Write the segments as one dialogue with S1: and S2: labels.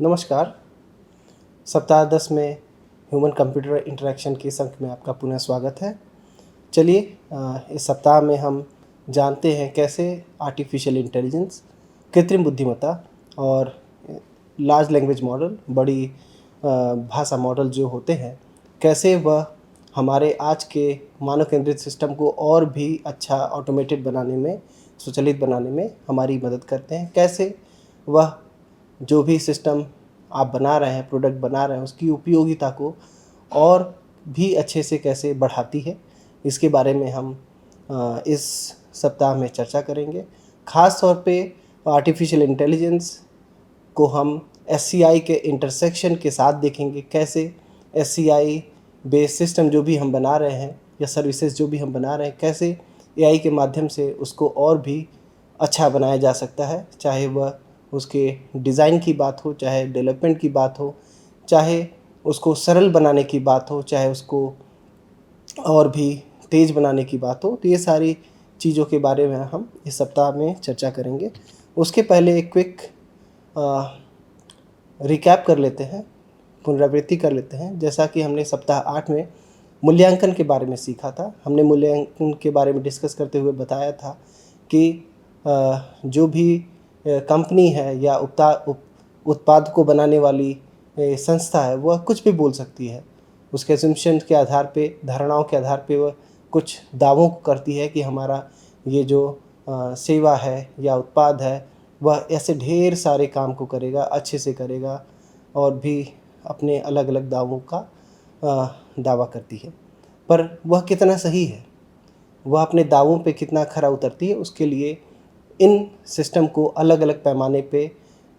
S1: नमस्कार। सप्ताह 10 में ह्यूमन कंप्यूटर इंटरेक्शन के इस अंक में आपका पुनः स्वागत है। चलिए इस सप्ताह में हम जानते हैं कैसे आर्टिफिशियल इंटेलिजेंस, कृत्रिम बुद्धिमत्ता और लार्ज लैंग्वेज मॉडल, बड़ी भाषा मॉडल जो होते हैं, कैसे वह हमारे आज के मानव केंद्रित सिस्टम को और भी अच्छा ऑटोमेटेड बनाने में, स्वचालित बनाने में हमारी मदद करते हैं। कैसे वह जो भी सिस्टम आप बना रहे हैं, प्रोडक्ट बना रहे हैं, उसकी उपयोगिता को और भी अच्छे से कैसे बढ़ाती है, इसके बारे में हम इस सप्ताह में चर्चा करेंगे। ख़ास तौर पे आर्टिफिशियल इंटेलिजेंस को हम एससीआई के इंटरसेक्शन के साथ देखेंगे। कैसे एससीआई बेस्ड सिस्टम जो भी हम बना रहे हैं या सर्विसेज जो भी हम बना रहे हैं, कैसे एआई के माध्यम से उसको और भी अच्छा बनाया जा सकता है। चाहे वह उसके डिज़ाइन की बात हो, चाहे डेवलपमेंट की बात हो, चाहे उसको सरल बनाने की बात हो, चाहे उसको और भी तेज़ बनाने की बात हो, तो ये सारी चीज़ों के बारे में हम इस सप्ताह में चर्चा करेंगे। उसके पहले एक क्विक रिकैप कर लेते हैं, पुनरावृत्ति कर लेते हैं। जैसा कि हमने सप्ताह 8 में मूल्यांकन के बारे में सीखा था। हमने मूल्यांकन के बारे में डिस्कस करते हुए बताया था कि जो भी कंपनी है या उत्पाद को बनाने वाली संस्था है, वह कुछ भी बोल सकती है। उसके एजम्पशन के आधार पे, धारणाओं के आधार पे वह कुछ दावों को करती है कि हमारा ये जो सेवा है या उत्पाद है, वह ऐसे ढेर सारे काम को करेगा, अच्छे से करेगा, और भी अपने अलग अलग दावों का दावा करती है। पर वह कितना सही है, वह अपने दावों पे कितना खरा उतरती है, उसके लिए इन सिस्टम को अलग अलग पैमाने पे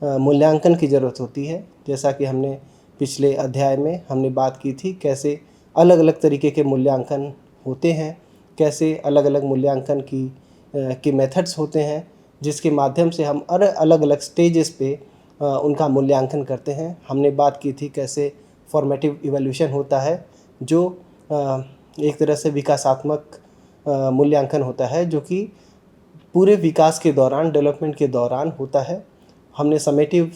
S1: मूल्यांकन की ज़रूरत होती है। जैसा कि हमने पिछले अध्याय में हमने बात की थी, कैसे अलग अलग तरीके के मूल्यांकन होते हैं, कैसे अलग अलग मूल्यांकन के मेथड्स होते हैं, जिसके माध्यम से हम अलग अलग स्टेजेस पे उनका मूल्यांकन करते हैं। हमने बात की थी कैसे फॉर्मेटिव इवैल्यूएशन होता है, जो एक तरह से विकासात्मक मूल्यांकन होता है, जो कि पूरे विकास के दौरान, डेवलपमेंट के दौरान होता है। हमने समेटिव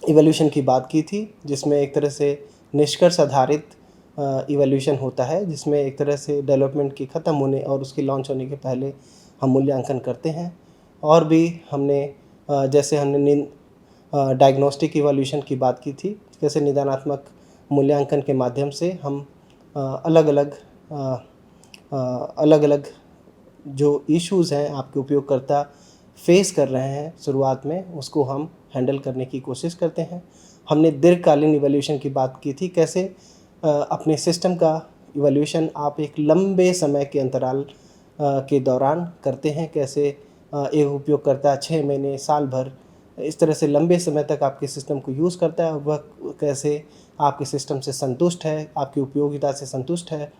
S1: इवैल्यूएशन की बात की थी, जिसमें एक तरह से निष्कर्ष आधारित इवैल्यूएशन होता है, जिसमें एक तरह से डेवलपमेंट के ख़त्म होने और उसके लॉन्च होने के पहले हम मूल्यांकन करते हैं। और भी हमने जैसे हमने डायग्नोस्टिक इवैल्यूएशन की बात की थी, कैसे निदानात्मक मूल्यांकन के माध्यम से हम अलग अलग जो इश्यूज़ हैं आपके उपयोगकर्ता फेस कर रहे हैं शुरुआत में, उसको हम हैंडल करने की कोशिश करते हैं। हमने दीर्घकालीन इवैल्यूएशन की बात की थी, कैसे अपने सिस्टम का इवैल्यूएशन आप एक लंबे समय के अंतराल के दौरान करते हैं। कैसे एक उपयोगकर्ता 6 महीने, साल भर, इस तरह से लंबे समय तक आपके सिस्टम को यूज़ करता है, वह कैसे आपके सिस्टम से संतुष्ट है, आपकी उपयोगिता से संतुष्ट है,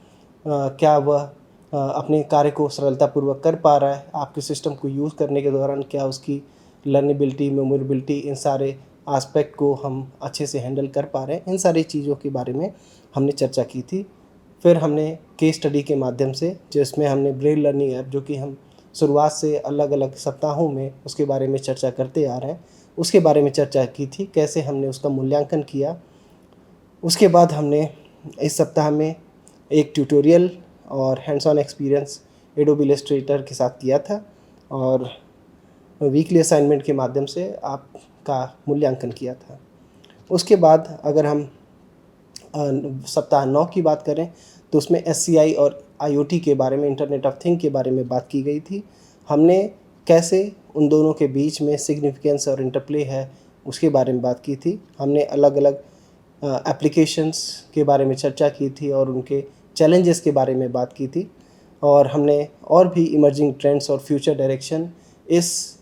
S1: क्या वह अपने कार्य को सरलतापूर्वक कर पा रहा है, आपके सिस्टम को यूज़ करने के दौरान क्या उसकी लर्नेबिलिटी, मेमोरेबिलिटी, इन सारे एस्पेक्ट को हम अच्छे से हैंडल कर पा रहे हैं। इन सारी चीज़ों के बारे में हमने चर्चा की थी। फिर हमने केस स्टडी के माध्यम से, जिसमें हमने ब्रेन लर्निंग ऐप, जो कि हम शुरुआत से अलग अलग सप्ताहों में उसके बारे में चर्चा करते आ रहे हैं, उसके बारे में चर्चा की थी, कैसे हमने उसका मूल्यांकन किया। उसके बाद हमने इस सप्ताह में एक ट्यूटोरियल और hands on experience Adobe Illustrator के साथ किया था, और वीकली असाइनमेंट के माध्यम से आपका मूल्यांकन किया था। उसके बाद अगर हम सप्ताह 9 की बात करें, तो उसमें एससीआई और आईओटी के बारे में, इंटरनेट ऑफ थिंग के बारे में बात की गई थी। हमने कैसे उन दोनों के बीच में सिग्निफिकेंस और इंटरप्ले है, उसके बारे में बात की थी। हमने अलग अलग एप्लीकेशंस के बारे में चर्चा की थी और उनके चैलेंजेस के बारे में बात की थी, और हमने और भी इमर्जिंग ट्रेंड्स और फ्यूचर डायरेक्शन इस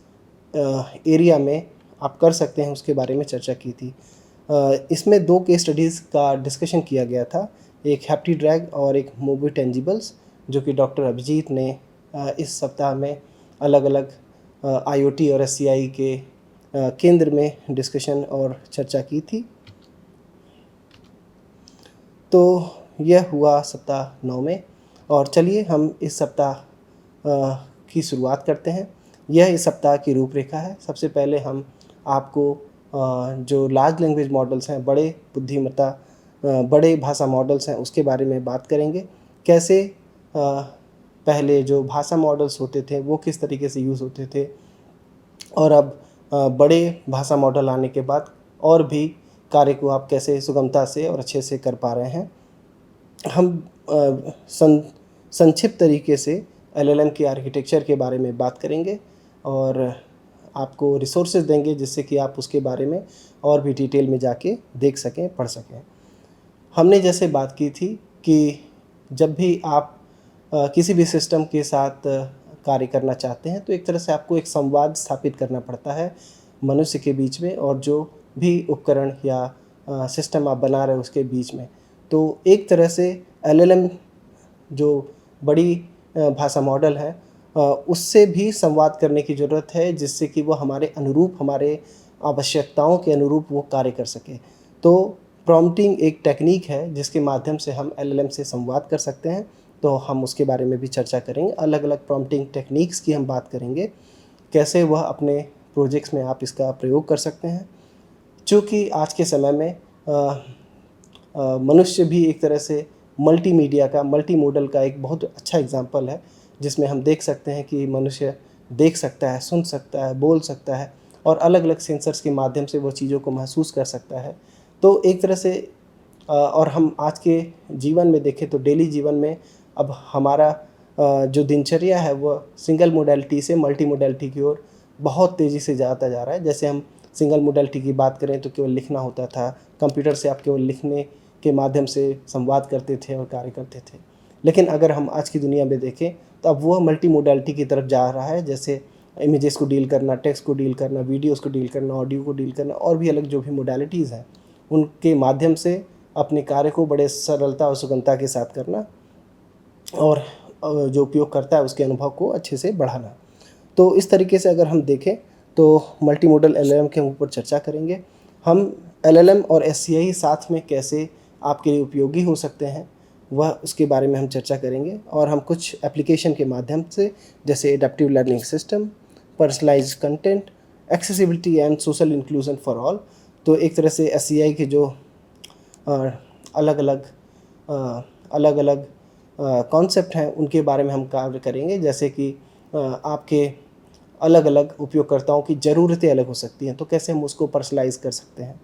S1: एरिया में आप कर सकते हैं, उसके बारे में चर्चा की थी। इसमें 2 केस स्टडीज़ का डिस्कशन किया गया था, एक हैप्टी ड्रैग और एक मूवी टेंजिबल्स, जो कि डॉक्टर अभिजीत ने इस सप्ताह में अलग अलग आईओटी और एससीआई के केंद्र में डिस्कशन और चर्चा की थी। तो यह हुआ सप्ताह 9 में, और चलिए हम इस सप्ताह की शुरुआत करते हैं। यह इस सप्ताह की रूपरेखा है। सबसे पहले हम आपको जो लार्ज लैंग्वेज मॉडल्स हैं, बड़े भाषा मॉडल्स हैं, उसके बारे में बात करेंगे। कैसे पहले जो भाषा मॉडल्स होते थे वो किस तरीके से यूज़ होते थे, और अब बड़े भाषा मॉडल आने के बाद और भी कार्य को आप कैसे सुगमता से और अच्छे से कर पा रहे हैं। हम संक्षिप्त तरीके से एलएलएम की आर्किटेक्चर के बारे में बात करेंगे और आपको रिसोर्सेज देंगे जिससे कि आप उसके बारे में और भी डिटेल में जाके देख सकें, पढ़ सकें। हमने जैसे बात की थी कि जब भी आप किसी भी सिस्टम के साथ कार्य करना चाहते हैं तो एक तरह से आपको एक संवाद स्थापित करना पड़ता है मनुष्य के बीच में और जो भी उपकरण या सिस्टम आप बना रहे हैं उसके बीच में। तो एक तरह से एलएलएम जो बड़ी भाषा मॉडल है उससे भी संवाद करने की ज़रूरत है, जिससे कि वो हमारे अनुरूप, हमारे आवश्यकताओं के अनुरूप वो कार्य कर सके। तो प्रॉम्प्टिंग एक टेक्निक है जिसके माध्यम से हम एलएलएम से संवाद कर सकते हैं, तो हम उसके बारे में भी चर्चा करेंगे। अलग अलग प्रॉम्प्टिंग टेक्निक्स की हम बात करेंगे, कैसे वह अपने प्रोजेक्ट्स में आप इसका प्रयोग कर सकते हैं। चूँकि आज के समय में मनुष्य भी एक तरह से मल्टीमीडिया का, मल्टीमोडल का एक बहुत अच्छा एग्जाम्पल है, जिसमें हम देख सकते हैं कि मनुष्य देख सकता है, सुन सकता है, बोल सकता है और अलग अलग सेंसर्स के माध्यम से वो चीज़ों को महसूस कर सकता है। तो एक तरह से और हम आज के जीवन में देखें तो डेली जीवन में अब हमारा जो दिनचर्या है वह सिंगल मोडेलिटी से मल्टी मोडेलिटी की ओर बहुत तेज़ी से जाता जा रहा है। जैसे हम सिंगल मोडेलिटी की बात करें तो केवल लिखना होता था, कंप्यूटर से आप केवल लिखने के माध्यम से संवाद करते थे और कार्य करते थे। लेकिन अगर हम आज की दुनिया में देखें तो अब वह मल्टी मोडेलिटी की तरफ जा रहा है, जैसे इमेजेस को डील करना, टेक्स्ट को डील करना, वीडियोस को डील करना, ऑडियो को डील करना और भी अलग जो भी मोडेलिटीज़ हैं उनके माध्यम से अपने कार्य को बड़े सरलता और सुगमता के साथ करना और जो उपयोग करता है उसके अनुभव को अच्छे से बढ़ाना। तो इस तरीके से अगर हम देखें तो मल्टी मॉडल एलएलएम के ऊपर चर्चा करेंगे। हम एलएलएम और एससीआई साथ में कैसे आपके लिए उपयोगी हो सकते हैं वह उसके बारे में हम चर्चा करेंगे और हम कुछ एप्लीकेशन के माध्यम से, जैसे adaptive learning system, personalised content, accessibility and social inclusion for all. तो एक तरह से एससीआई के जो अलग अलग कॉन्सेप्ट हैं उनके बारे में हम कार्य करेंगे, जैसे कि आपके अलग अलग उपयोगकर्ताओं की ज़रूरतें अलग हो सकती हैं, तो कैसे हम उसको पर्सनलाइज कर सकते हैं,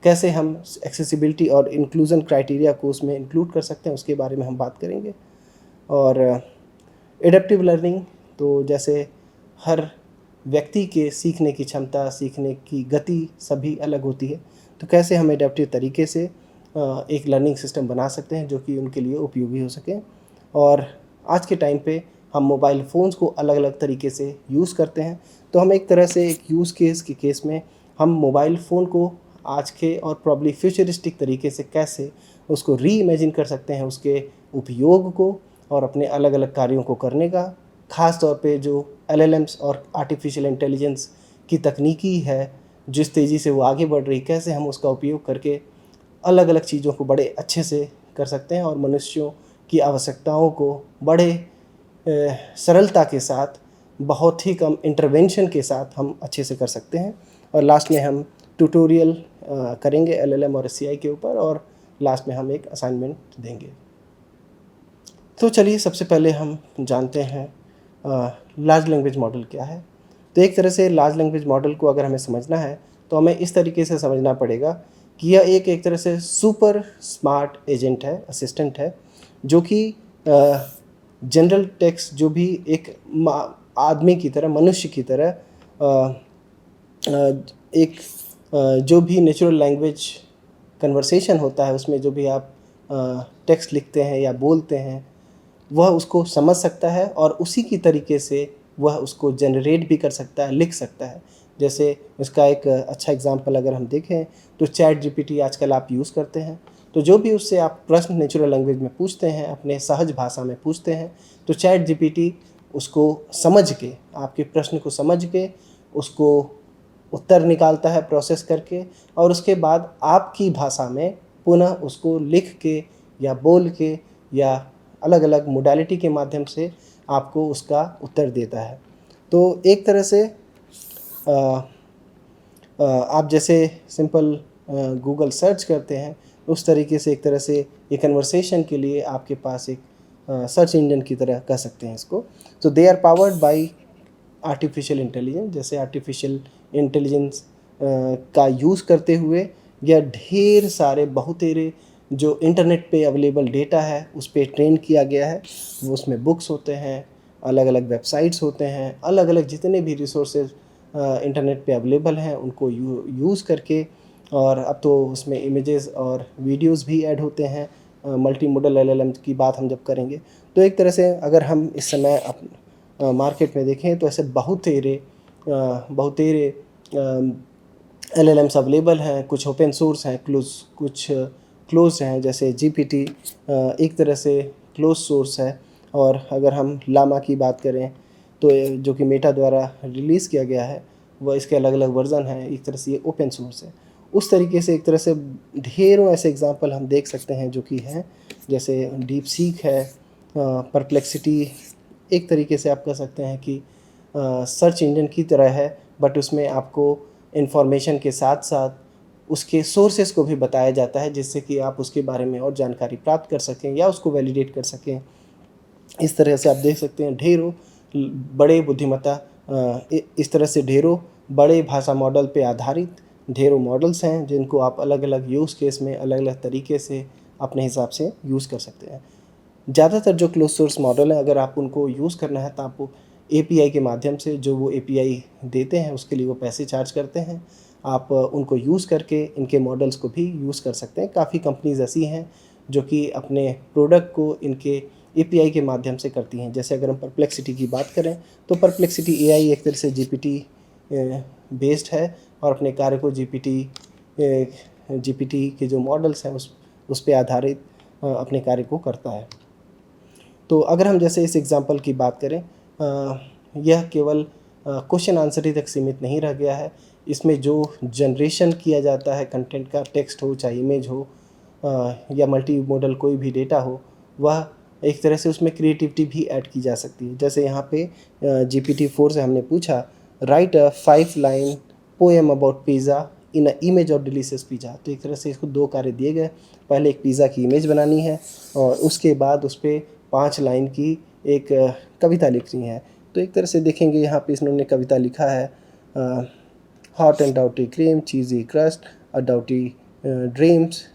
S1: कैसे हम एक्सेसिबिलिटी और इंक्लूजन क्राइटेरिया को उसमें इंक्लूड कर सकते हैं, उसके बारे में हम बात करेंगे। और एडेप्टिव लर्निंग, तो जैसे हर व्यक्ति के सीखने की क्षमता, सीखने की गति सभी अलग होती है, तो कैसे हम एडेप्टिव तरीके से एक लर्निंग सिस्टम बना सकते हैं जो कि उनके लिए उपयोगी हो सके। और आज के टाइम पे हम मोबाइल फ़ोन्स को अलग अलग तरीके से यूज़ करते हैं, तो हम एक तरह से एक यूज़ केस के केस में हम मोबाइल फ़ोन को आज के और प्रॉब्ली फ्यूचरिस्टिक तरीके से कैसे उसको री-इमेजिन कर सकते हैं, उसके उपयोग को और अपने अलग अलग कार्यों को करने का। ख़ास तौर पे जो एलएलएम्स और आर्टिफिशियल इंटेलिजेंस की तकनीकी है, जिस तेज़ी से वो आगे बढ़ रही, कैसे हम उसका उपयोग करके अलग अलग चीज़ों को बड़े अच्छे से कर सकते हैं और मनुष्यों की आवश्यकताओं को बड़े सरलता के साथ, बहुत ही कम इंटरवेंशन के साथ हम अच्छे से कर सकते हैं। और लास्ट में हम ट्यूटोरियल करेंगे एलएलएम और एससीआई के ऊपर, और लास्ट में हम एक असाइनमेंट देंगे। तो चलिए सबसे पहले हम जानते हैं लार्ज लैंग्वेज मॉडल क्या है। तो एक तरह से लार्ज लैंग्वेज मॉडल को अगर हमें समझना है तो हमें इस तरीके से समझना पड़ेगा कि यह एक तरह से सुपर स्मार्ट एजेंट है, असिस्टेंट है, जो कि जनरल टेक्स्ट, जो भी एक आदमी की तरह, मनुष्य की तरह एक जो भी नेचुरल लैंग्वेज कन्वर्सेशन होता है उसमें जो भी आप टेक्स्ट लिखते हैं या बोलते हैं वह उसको समझ सकता है और उसी की तरीके से वह उसको जनरेट भी कर सकता है, लिख सकता है। जैसे उसका एक अच्छा एग्जांपल अगर हम देखें तो चैट जीपीटी आजकल आप यूज़ करते हैं, तो जो भी उससे आप प्रश्न नेचुरल लैंग्वेज में पूछते हैं, अपने सहज भाषा में पूछते हैं, तो चैट जीपीटी उसको समझ के, आपके प्रश्न को समझ के उसको उत्तर निकालता है प्रोसेस करके, और उसके बाद आपकी भाषा में पुनः उसको लिख के या बोल के या अलग अलग मोडालिटी के माध्यम से आपको उसका उत्तर देता है। तो एक तरह से आप जैसे सिंपल गूगल सर्च करते हैं, उस तरीके से एक तरह से ये कन्वर्सेशन के लिए आपके पास एक सर्च इंजन की तरह कह सकते हैं इसको। तो they are powered by artificial intelligence. जैसे आर्टिफिशियल इंटेलिजेंस का यूज़ करते हुए या ढेर सारे बहुतेरे जो इंटरनेट पे अवेलेबल डेटा है उस पे ट्रेन किया गया है। वो उसमें बुक्स होते हैं, अलग अलग वेबसाइट्स होते हैं, अलग अलग जितने भी रिसोर्सेज इंटरनेट पे अवेलेबल हैं उनको यूज़ करके, और अब तो उसमें इमेजेस और वीडियोस भी ऐड होते हैं। मल्टी मॉडल एलएलएम की बात हम जब करेंगे तो एक तरह से अगर हम इस समय मार्केट में देखें तो ऐसे बहुतेरे एलएलएम्स अवेलेबल हैं। कुछ ओपन सोर्स हैं, कुछ क्लोज हैं, जैसे जीपीटी एक तरह से क्लोज सोर्स है। और अगर हम लामा की बात करें तो जो कि मेटा द्वारा रिलीज़ किया गया है, वह इसके अलग अलग वर्जन हैं, एक तरह से ये ओपन सोर्स है। उस तरीके से एक तरह से ढेरों ऐसे एग्जांपल हम देख सकते हैं जो कि हैं, जैसे डीप सीक है, परप्लेक्सिटी एक तरीके से आप कह सकते हैं कि सर्च इंजन की तरह है, बट उसमें आपको इन्फॉर्मेशन के साथ साथ उसके सोर्सेस को भी बताया जाता है, जिससे कि आप उसके बारे में और जानकारी प्राप्त कर सकें या उसको वैलिडेट कर सकें। इस तरह से आप देख सकते हैं ढेरों बड़े बुद्धिमत्ता इस तरह से ढेरों बड़े भाषा मॉडल पे आधारित ढेरों मॉडल्स हैं जिनको आप अलग अलग यूज़ केस में अलग अलग तरीके से अपने हिसाब से यूज़ कर सकते हैं। ज़्यादातर जो क्लोज सोर्स मॉडल हैं, अगर आप उनको यूज़ करना है तो आपको एपीआई के माध्यम से, जो वो एपीआई देते हैं उसके लिए वो पैसे चार्ज करते हैं। आप उनको यूज़ करके इनके मॉडल्स को भी यूज़ कर सकते हैं। काफ़ी कंपनीज ऐसी हैं जो कि अपने प्रोडक्ट को इनके एपीआई के माध्यम से करती हैं। जैसे अगर हम परप्लेक्सिटी की बात करें तो परप्लेक्सिटी एआई एक तरह से जीपीटी बेस्ड है और अपने कार्य को जीपीटी के जो मॉडल्स हैं उस पे आधारित अपने कार्य को करता है। तो अगर हम जैसे इस एग्ज़ाम्पल की बात करें, यह केवल क्वेश्चन आंसर ही तक सीमित नहीं रह गया है। इसमें जो जनरेशन किया जाता है कंटेंट का, टेक्स्ट हो चाहे इमेज हो या मल्टी मॉडल कोई भी डेटा हो, वह एक तरह से उसमें क्रिएटिविटी भी ऐड की जा सकती है। जैसे यहाँ पे GPT-4 से हमने पूछा, right a 5 line poem about pizza in a image of delicious pizza. तो एक तरह से इसको 2 कार्य दिए गए। पहले एक पिज़्ज़ा की इमेज बनानी है और उसके बाद उस पर 5 लाइन की एक कविता लिखनी है। तो एक तरह से देखेंगे यहाँ पे इन्होंने कविता लिखा है, hot and doughty cream, cheesy crust, a doughty dreams,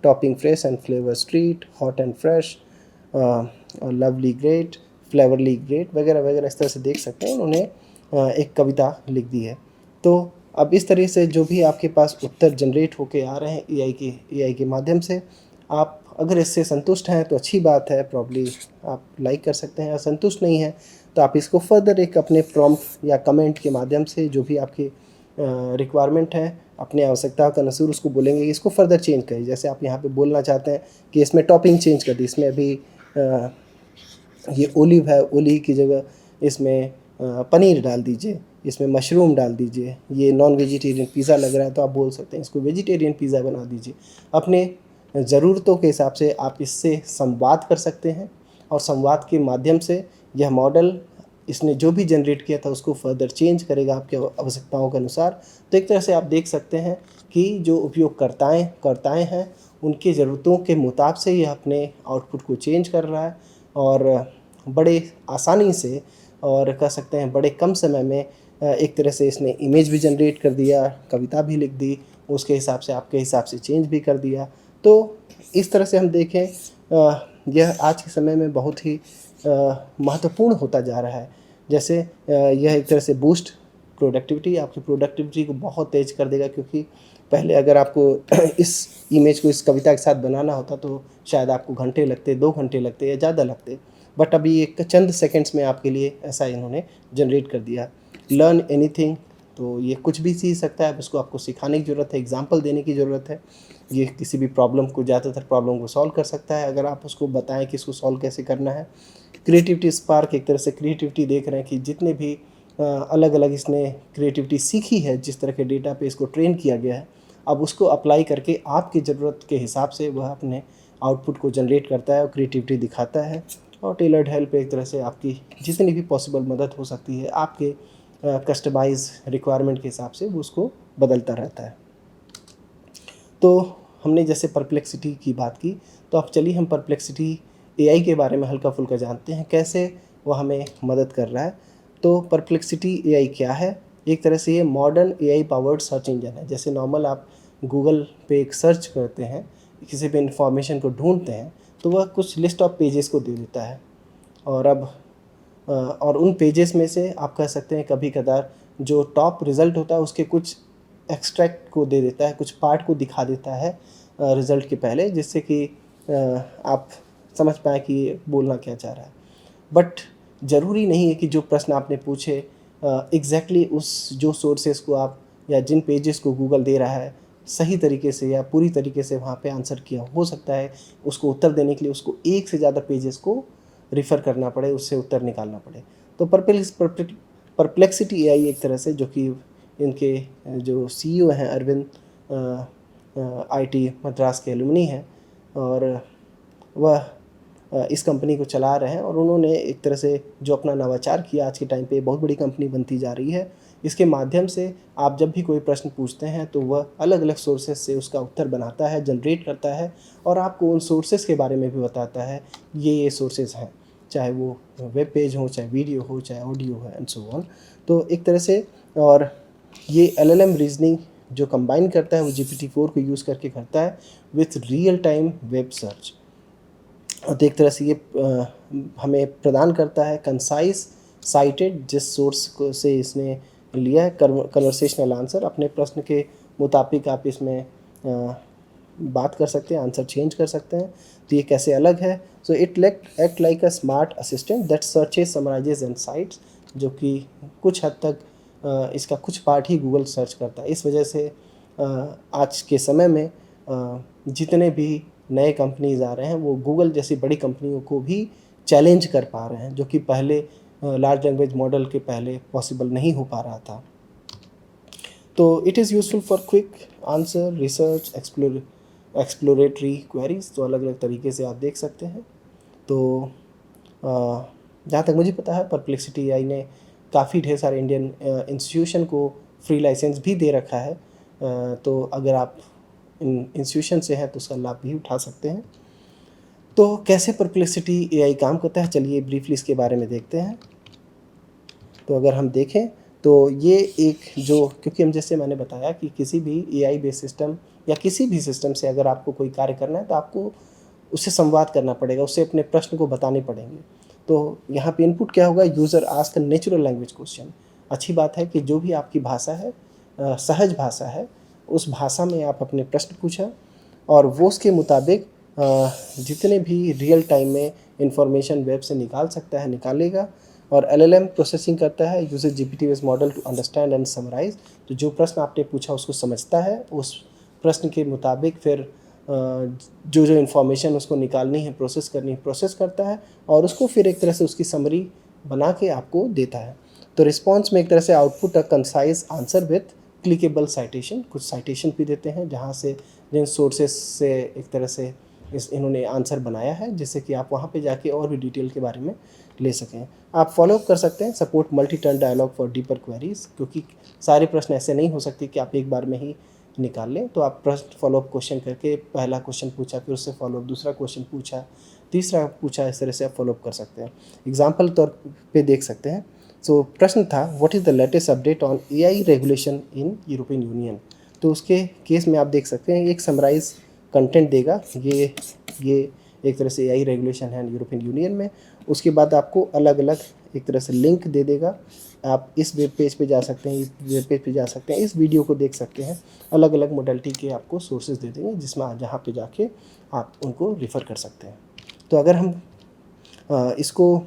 S1: topping fresh and flavour street, hot and fresh, lovely great, flavourly great वगैरह वगैरह। इस तरह से देख सकते हैं उन्होंने एक कविता लिख दी है। तो अब इस तरह से जो भी आपके पास उत्तर जनरेट होके आ रहे हैं एआई के माध्यम से, आप अगर इससे संतुष्ट हैं तो अच्छी बात है, प्रॉब्ली आप लाइक कर सकते हैं। असंतुष्ट नहीं हैं तो आप इसको फर्दर एक अपने प्रॉम्प्ट या कमेंट के माध्यम से जो भी आपकी रिक्वायरमेंट है, अपने आवश्यकताओं के अनुसार उसको बोलेंगे कि इसको फर्दर चेंज करिए। जैसे आप यहाँ पे बोलना चाहते हैं कि इसमें टॉपिंग चेंज कर दी, इसमें अभी ये ओलिव है, ओलिव की जगह इसमें पनीर डाल दीजिए, इसमें मशरूम डाल दीजिए, ये नॉन वेजिटेरियन पिज़्ज़ा लग रहा है तो आप बोल सकते हैं इसको वेजिटेरियन पिज़्ज़ा बना दीजिए। अपने ज़रूरतों के हिसाब से आप इससे संवाद कर सकते हैं और संवाद के माध्यम से यह मॉडल इसने जो भी जनरेट किया था उसको फर्दर चेंज करेगा आपके आवश्यकताओं के अनुसार। तो एक तरह से आप देख सकते हैं कि जो उपयोगकर्ताएँ हैं उनकी ज़रूरतों के मुताबिक से यह अपने आउटपुट को चेंज कर रहा है और बड़े आसानी से और कह सकते हैं बड़े कम समय में एक तरह से इसने इमेज भी जनरेट कर दिया, कविता भी लिख दी, उसके हिसाब से आपके हिसाब से चेंज भी कर दिया। तो इस तरह से हम देखें यह आज के समय में बहुत ही महत्वपूर्ण होता जा रहा है। जैसे यह एक तरह से बूस्ट प्रोडक्टिविटी, आपकी प्रोडक्टिविटी को बहुत तेज़ कर देगा, क्योंकि पहले अगर आपको इस इमेज को इस कविता के साथ बनाना होता तो शायद आपको घंटे लगते, 2 घंटे लगते या ज़्यादा लगते, बट अभी एक चंद सेकंड्स में आपके लिए ऐसा इन्होंने जनरेट कर दिया। लर्न एनीथिंग, तो ये कुछ भी सीख सकता है, अब इसको आपको सिखाने की ज़रूरत है, एग्जाम्पल देने की ज़रूरत है। ये किसी भी प्रॉब्लम को, ज़्यादातर प्रॉब्लम को सॉल्व कर सकता है अगर आप उसको बताएं कि इसको सॉल्व कैसे करना है। क्रिएटिविटी स्पार्क, एक तरह से क्रिएटिविटी देख रहे हैं कि जितने भी अलग अलग इसने क्रिएटिविटी सीखी है, जिस तरह के डेटा पे इसको ट्रेन किया गया है, अब उसको अप्लाई करके आपकी ज़रूरत के हिसाब से वह अपने आउटपुट को जनरेट करता है और क्रिएटिविटी दिखाता है। और टेलर्ड हेल्प एक तरह से आपकी जितनी भी पॉसिबल मदद हो सकती है आपके कस्टमाइज रिक्वायरमेंट के हिसाब से वो उसको बदलता रहता है। तो हमने जैसे परप्लेक्सिटी की बात की, तो अब चलिए हम परप्लेक्सिटी एआई के बारे में हल्का फुल्का जानते हैं, कैसे वो हमें मदद कर रहा है। तो परप्लेक्सिटी एआई क्या है? एक तरह से ये modern AI powered search engine है। जैसे नॉर्मल आप गूगल पे एक सर्च करते हैं, किसी भी इंफॉर्मेशन को ढूंढते हैं, तो वह कुछ लिस्ट ऑफ पेजेस को दे देता है। और अब और उन पेजेस में से आप कह सकते हैं कभी कदार जो टॉप रिज़ल्ट होता है उसके कुछ एक्सट्रैक्ट को दे देता है, कुछ पार्ट को दिखा देता है रिज़ल्ट के पहले, जिससे कि आप समझ पाएँ कि ये बोलना क्या चाह रहा है। बट ज़रूरी नहीं है कि जो प्रश्न आपने पूछे एग्जैक्टली उस जो सोर्सेस को आप या जिन पेजेस को गूगल दे रहा है सही तरीके से या पूरी तरीके से वहाँ पे आंसर किया हो सकता है उसको उत्तर देने के लिए उसको एक से ज़्यादा पेजेस को रिफ़र करना पड़े, उससे उत्तर निकालना पड़े। तो परप्लेक्सिटी एआई एक तरह से, जो कि इनके जो सीईओ हैं अरविंद आईटी मद्रास के एलुमनी हैं, और वह इस कंपनी को चला रहे हैं, और उन्होंने एक तरह से जो अपना नवाचार किया आज के टाइम पे बहुत बड़ी कंपनी बनती जा रही है। इसके माध्यम से आप जब भी कोई प्रश्न पूछते हैं तो वह अलग अलग सोर्सेज से उसका उत्तर बनाता है, जनरेट करता है, और आपको उन सोर्सेज के बारे में भी बताता है ये सोर्सेज हैं, चाहे वो वेब पेज हो, चाहे वीडियो हो, चाहे ऑडियो है, एंड सो ऑन। तो एक तरह से, और ये एलएलएम रीजनिंग जो कंबाइन करता है वो GPT-4 को यूज़ करके करता है with real time web search. और एक तरह से ये हमें प्रदान करता है कंसाइज साइटेड, जिस सोर्स को से इसने लिया है कन्वर्सेशनल आंसर, अपने प्रश्न के मुताबिक आप इसमें बात कर सकते हैं, आंसर चेंज कर सकते हैं। तो ये कैसे अलग है? So it act like a smart assistant that searches, summarises and sites, जो कि कुछ हद तक इसका कुछ पार्ट ही गूगल सर्च करता है। इस वजह से आज के समय में जितने भी नए कंपनीज आ रहे हैं वो गूगल जैसी बड़ी कंपनियों को भी चैलेंज कर पा रहे हैं, जो कि पहले लार्ज लैंग्वेज मॉडल के पहले पॉसिबल नहीं हो पा रहा था। तो it is useful for quick answer, research, exploratory queries. तो अलग अलग तरीके से आप देख सकते हैं। तो जहाँ तक मुझे पता है परप्लेक्सिटी एआई ने काफ़ी ढेर सारे इंडियन इंस्टीट्यूशन को फ्री लाइसेंस भी दे रखा है। तो अगर आप इन इंस्टीट्यूशन से हैं तो उसका लाभ भी उठा सकते हैं। तो कैसे परप्लेक्सिटी एआई काम करता है, चलिए ब्रीफली इसके बारे में देखते हैं। तो अगर हम देखें तो ये एक जो, क्योंकि हम जैसे मैंने बताया कि किसी भी एआई बेस्ड सिस्टम या किसी भी सिस्टम से अगर आपको कोई कार्य करना है तो आपको उससे संवाद करना पड़ेगा, उससे अपने प्रश्न को बताने पड़ेंगे। तो यहाँ पे इनपुट क्या होगा? User ask a natural language question. अच्छी बात है कि जो भी आपकी भाषा है सहज भाषा है, उस भाषा में आप अपने प्रश्न पूछें और वो उसके मुताबिक जितने भी रियल टाइम में इंफॉर्मेशन वेब से निकाल सकता है निकालेगा। और एलएलएम प्रोसेसिंग करता है, uses GPT based model to understand and summarise. तो जो प्रश्न आपने पूछा उसको समझता है, उस प्रश्न के मुताबिक फिर जो जो इन्फॉर्मेशन उसको निकालनी है, प्रोसेस करनी है, प्रोसेस करता है, और उसको फिर एक तरह से उसकी समरी बना के आपको देता है। तो रिस्पॉन्स में एक तरह से output a concise answer with clickable citation, कुछ साइटेशन भी देते हैं जहाँ से जिन सोर्सेस से एक तरह से इन्होंने आंसर बनाया है, जिससे कि आप वहाँ पे जाके और भी डिटेल के बारे में ले सकें। आप फॉलोअप कर सकते हैं, support multi turn dialogue for deeper queries, क्योंकि सारे प्रश्न ऐसे नहीं हो सकते कि आप एक बार में ही निकाल लें। तो आप प्रश्न फॉलोअप क्वेश्चन करके पहला क्वेश्चन पूछा, फिर उससे फॉलोअप दूसरा क्वेश्चन पूछा, तीसरा पूछा, इस तरह से आप फॉलोअप कर सकते हैं। एग्जाम्पल तौर पे देख सकते हैं। सो प्रश्न था what is the latest update on AI regulation in European union. तो उसके केस में आप देख सकते हैं एक समराइज कंटेंट देगा, ये एक तरह से एआई रेगुलेशन है यूरोपियन यूनियन में। उसके बाद आपको अलग अलग एक तरह से लिंक दे देगा, आप इस वेब पेज पे जा सकते हैं, इस वेब पेज पे जा सकते हैं, इस वीडियो को देख सकते हैं। अलग अलग मोडेलिटी के आपको सोर्सेज दे देंगे जिसमें जहाँ पे जाके आप उनको रिफ़र कर सकते हैं। तो अगर हम इसको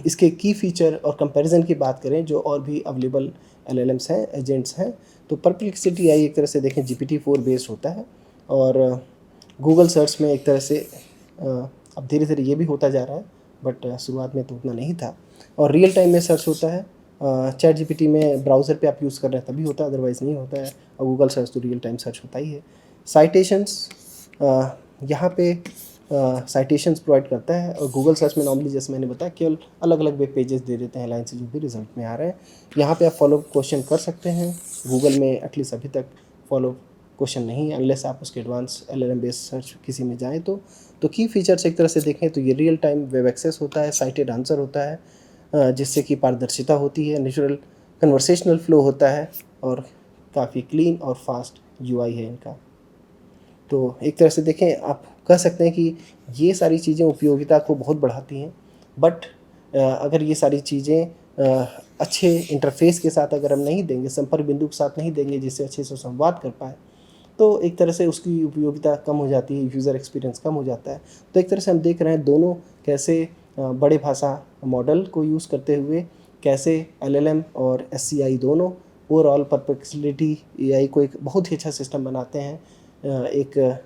S1: इसके की फ़ीचर और कंपैरिजन की बात करें जो और भी अवेलेबल एलएलएम्स हैं, एजेंट्स हैं, तो परप्लेक्सिटी एआई एक तरह से देखें GPT-4 बेस्ड होता है, और गूगल सर्च में एक तरह से अब धीरे धीरे ये भी होता जा रहा है, बट शुरुआत में तो उतना नहीं था। और रियल टाइम में सर्च होता है, चैट जीपीटी में ब्राउज़र पे आप यूज़ कर रहे हैं तभी होता है, अदरवाइज़ नहीं होता है। और गूगल सर्च तो रियल टाइम सर्च होता ही है। साइटेशंस यहाँ पे साइटेशंस प्रोवाइड करता है, और गूगल सर्च में नॉर्मली जैसे मैंने बताया केवल अलग अलग वेब पेजेस दे देते हैं लाइन से जो भी रिजल्ट में आ रहे हैं। यहाँ पे आप फॉलो क्वेश्चन कर सकते हैं। गूगल में एटलीस्ट अभी तक फॉलो क्वेश्चन नहीं है, अनलेस आप उसके एडवांस LLM बेस्ड सर्च किसी में जाएँ तो की फीचर्स एक तरह से देखें तो ये रियल टाइम वेब एक्सेस होता है, साइटेड आंसर होता है, जिससे कि पारदर्शिता होती है, नेचुरल कन्वर्सेशनल फ्लो होता है, और काफ़ी क्लीन और फास्ट UI है इनका। तो एक तरह से देखें आप कह सकते हैं कि ये सारी चीज़ें उपयोगिता को बहुत बढ़ाती हैं, बट अगर ये सारी चीज़ें अच्छे इंटरफेस के साथ अगर हम नहीं देंगे, संपर्क बिंदु के साथ नहीं देंगे जिससे अच्छे से संवाद कर पाए, तो एक तरह से उसकी उपयोगिता कम हो जाती है, यूज़र एक्सपीरियंस कम हो जाता है। तो एक तरह से हम देख रहे हैं दोनों कैसे बड़े भाषा मॉडल को यूज़ करते हुए कैसे LLM और SCI दोनों ओवरऑल परप्लेक्सिटी AI को एक बहुत ही अच्छा सिस्टम बनाते हैं, एक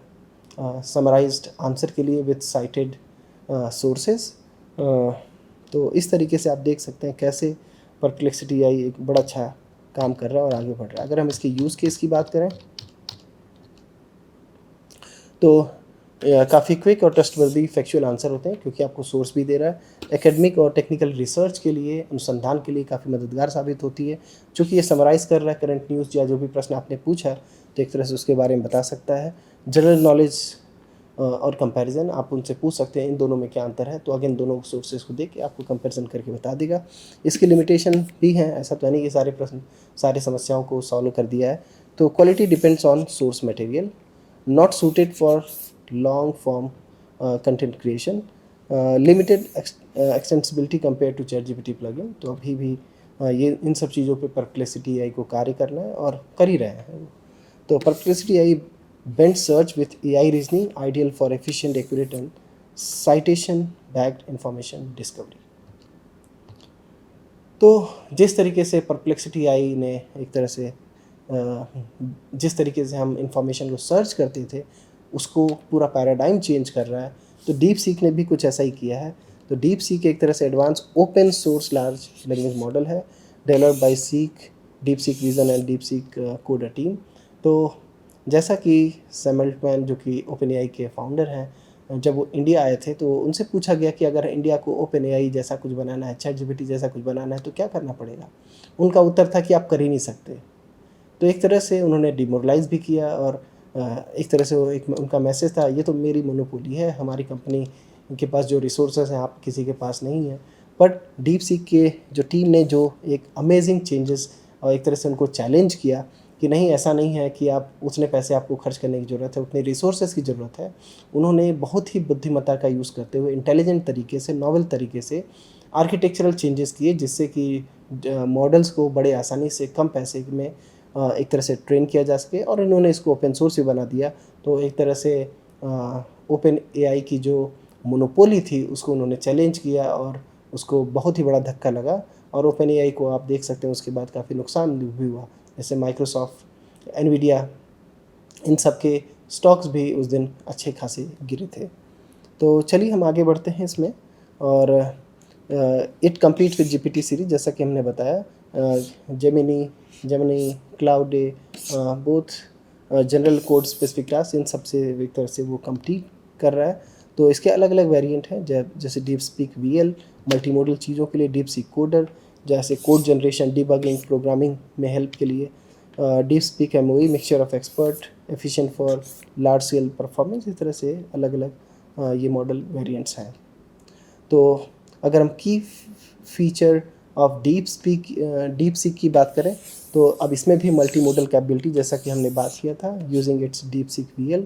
S1: समराइज्ड आंसर के लिए विथ साइटेड सोर्सेज। तो इस तरीके से आप देख सकते हैं कैसे परप्लेक्सिटी AI एक बड़ा अच्छा काम कर रहा है और आगे बढ़ रहा है। अगर हम इसके यूज़ केस की बात करें तो काफ़ी क्विक और ट्रस्टवर्दी फैक्चुअल आंसर होते हैं, क्योंकि आपको सोर्स भी दे रहा है। एकेडमिक और टेक्निकल रिसर्च के लिए, अनुसंधान के लिए काफ़ी मददगार साबित होती है, चूँकि ये समराइज़ कर रहा है करंट न्यूज़ या जो भी प्रश्न आपने पूछा तो एक तरह से उसके बारे में बता सकता है। जनरल नॉलेज और कंपैरिजन आप उनसे पूछ सकते हैं इन दोनों में क्या अंतर है, तो अगेन दोनों सोर्सेज को देख के आपको कंपैरिजन करके बता देगा। इसकी लिमिटेशन भी हैं, ऐसा तो नहीं कि सारे प्रश्न सारी समस्याओं को सॉल्व कर दिया है। तो quality depends on source material, not suited for long form content creation, limited extensibility compared to ChatGPT plugin। तो अभी भी ये इन सब चीज़ों पे परप्लेक्सिटी AI को कार्य करना है और कर ही रहे हैं। तो perplexity AI bend search with AI reasoning, ideal for efficient, accurate and citation backed information discovery। तो जिस तरीके से परप्लेक्सिटी AI ने एक तरह से जिस तरीके से हम इंफॉर्मेशन को सर्च करते थे उसको पूरा पैराडाइम चेंज कर रहा है, तो डीप सीक ने भी कुछ ऐसा ही किया है। तो डीप सीक एक तरह से advance open source large language model है, developed by Seek, DeepSeek vision and DeepSeek coder team. तो जैसा कि सैम अल्टमैन जो कि OpenAI के फाउंडर हैं, जब वो इंडिया आए थे तो उनसे पूछा गया कि अगर इंडिया को OpenAI जैसा कुछ बनाना है, ChatGPT जैसा कुछ बनाना है तो क्या करना पड़ेगा। उनका उत्तर था कि आप कर ही नहीं सकते। तो एक तरह से उन्होंने डिमोरलाइज़ भी किया, और एक तरह से वो एक उनका मैसेज था ये तो मेरी मोनोपोली है, हमारी कंपनी के पास जो रिसोर्सेज हैं आप किसी के पास नहीं है। बट डीप सीक के जो टीम ने जो एक अमेजिंग चेंजेस और एक तरह से उनको चैलेंज किया कि नहीं ऐसा नहीं है कि आप उतने पैसे आपको खर्च करने की ज़रूरत है, उतने रिसोर्सेज की ज़रूरत है। उन्होंने बहुत ही बुद्धिमत्ता का यूज़ करते हुए इंटेलिजेंट तरीके से, नॉवल तरीके से आर्किटेक्चरल चेंजेस किए, जिससे कि मॉडल्स को बड़े आसानी से कम पैसे में एक तरह से ट्रेन किया जा सके, और इन्होंने इसको ओपन सोर्स भी बना दिया। तो एक तरह से OpenAI की जो मोनोपोली थी उसको उन्होंने चैलेंज किया और उसको बहुत ही बड़ा धक्का लगा, और OpenAI को आप देख सकते हैं उसके बाद काफ़ी नुकसान भी हुआ, जैसे माइक्रोसॉफ्ट, एनवीडिया, इन सब के स्टॉक्स भी उस दिन अच्छे खासे गिरे थे। तो चलिए हम आगे बढ़ते हैं इसमें, और it compete with GPT series जैसा कि हमने बताया। Gemini, Claude, both general code specific task, इन सब से एक तरह से वो कम्पीट कर रहा है। तो इसके अलग अलग वेरिएंट हैं, जैसे डीप स्पीक VL मल्टीमोडल चीज़ों के लिए, डीप सीक कोडर जैसे कोड जनरेशन, डिबगिंग, प्रोग्रामिंग में हेल्प के लिए, deep speak MOE mixture of expert, efficient for large scale performance. इस तरह से अलग अलग ये मॉडल वेरिएंट्स हैं। तो अगर हम की फीचर ऑफ डीप सीक की बात करें तो अब इसमें भी मल्टी मोडल कैपेबिलिटी, जैसा कि हमने बात किया था, using its deep seek VL।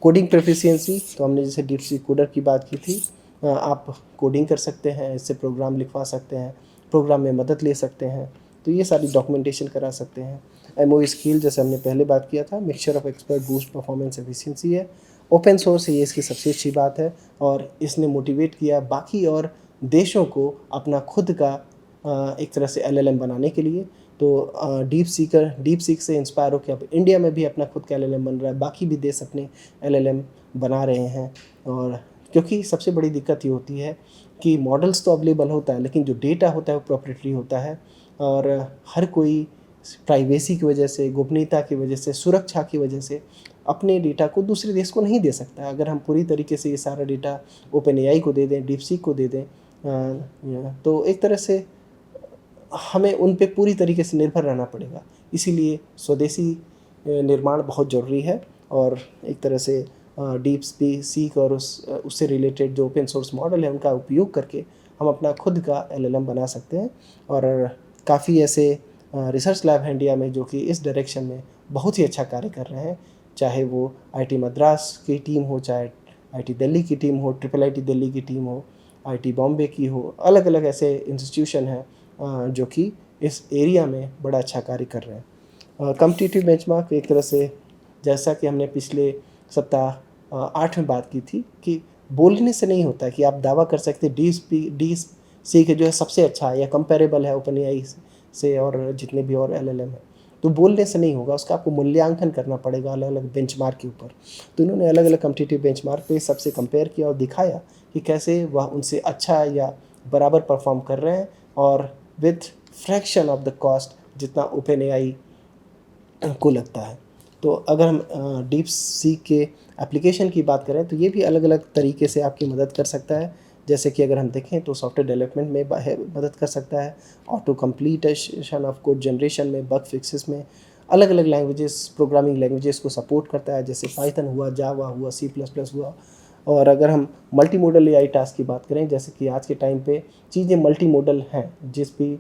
S1: Coding proficiency, तो हमने जैसे डीप सीक कोडर की बात की थी, आप कोडिंग कर सकते हैं, इससे प्रोग्राम लिखवा सकते हैं, प्रोग्राम में मदद ले सकते हैं, तो ये सारी डॉक्यूमेंटेशन करा सकते हैं। MOE स्किल जैसे हमने पहले बात किया था, mixture of expert, boost performance efficiency है। ओपन सोर्स है, ये इसकी सबसे अच्छी बात है, और इसने मोटिवेट किया बाकी और देशों को अपना खुद का एक तरह से LLM बनाने के लिए। तो डीप सीक से इंस्पायर होकर अब इंडिया में भी अपना खुद का LLM बन रहा है, बाकी भी देश अपने LLM बना रहे हैं। और क्योंकि सबसे बड़ी दिक्कत ये होती है कि मॉडल्स तो अवेलेबल होता है, लेकिन जो डेटा होता है वो प्रोप्राइटरी होता है, और हर कोई प्राइवेसी की वजह से, गोपनीयता की वजह से, सुरक्षा की वजह से अपने डेटा को दूसरे देश को नहीं दे सकता। अगर हम पूरी तरीके से ये सारा डेटा ओपन एआई को दे दें, डीपसीक को दे दें, तो एक तरह से हमें उन पे पूरी तरीके से निर्भर रहना पड़ेगा। इसीलिए स्वदेशी निर्माण बहुत ज़रूरी है और एक तरह से डीप सीक और उससे रिलेटेड जो ओपन सोर्स मॉडल है उनका उपयोग करके हम अपना खुद का एलएलएम बना सकते हैं। और काफ़ी ऐसे रिसर्च लैब हैं इंडिया में जो कि इस डायरेक्शन में बहुत ही अच्छा कार्य कर रहे हैं, चाहे वो आईटी मद्रास की टीम हो, चाहे आईटी दिल्ली की टीम हो, ट्रिपल आईटी दिल्ली की टीम हो, आईटी बॉम्बे की हो, अलग अलग ऐसे इंस्टीट्यूशन हैं जो कि इस एरिया में बड़ा अच्छा कार्य कर रहे हैं। कॉम्पिटिटिव बेंचमार्क एक तरह से, जैसा कि हमने पिछले सप्ताह 8 में बात की थी कि बोलने से नहीं होता कि आप दावा कर सकते डी सी के जो है सबसे अच्छा है या कंपेरेबल है ओपन एआई से और जितने भी और एलएलएम है, तो बोलने से नहीं होगा, उसका आपको मूल्यांकन करना पड़ेगा अलग अलग बेंचमार्क के ऊपर। तो उन्होंने अलग अलग कॉम्पिटिटिव बेंचमार्क पे सबसे कंपेयर किया और दिखाया कि कैसे वह उनसे अच्छा या बराबर परफॉर्म कर रहे हैं और with fraction of the cost जितना ओपन एआई को लगता है। तो अगर हम डीप सीक के एप्लीकेशन की बात करें तो ये भी अलग अलग तरीके से आपकी मदद कर सकता है। जैसे कि अगर हम देखें तो सॉफ्टवेयर डेवलपमेंट में मदद कर सकता है, auto completion of code generation में, बग फिक्सेस में, अलग अलग लैंग्वेजेस, प्रोग्रामिंग लैंग्वेजेस को सपोर्ट करता है, जैसे पाइथन हुआ, जावा हुआ, C++ हुआ। और अगर हम मल्टी मोडल एआई टास्क की बात करें, जैसे कि आज के टाइम पे चीज़ें मल्टी मोडल हैं, जिस भी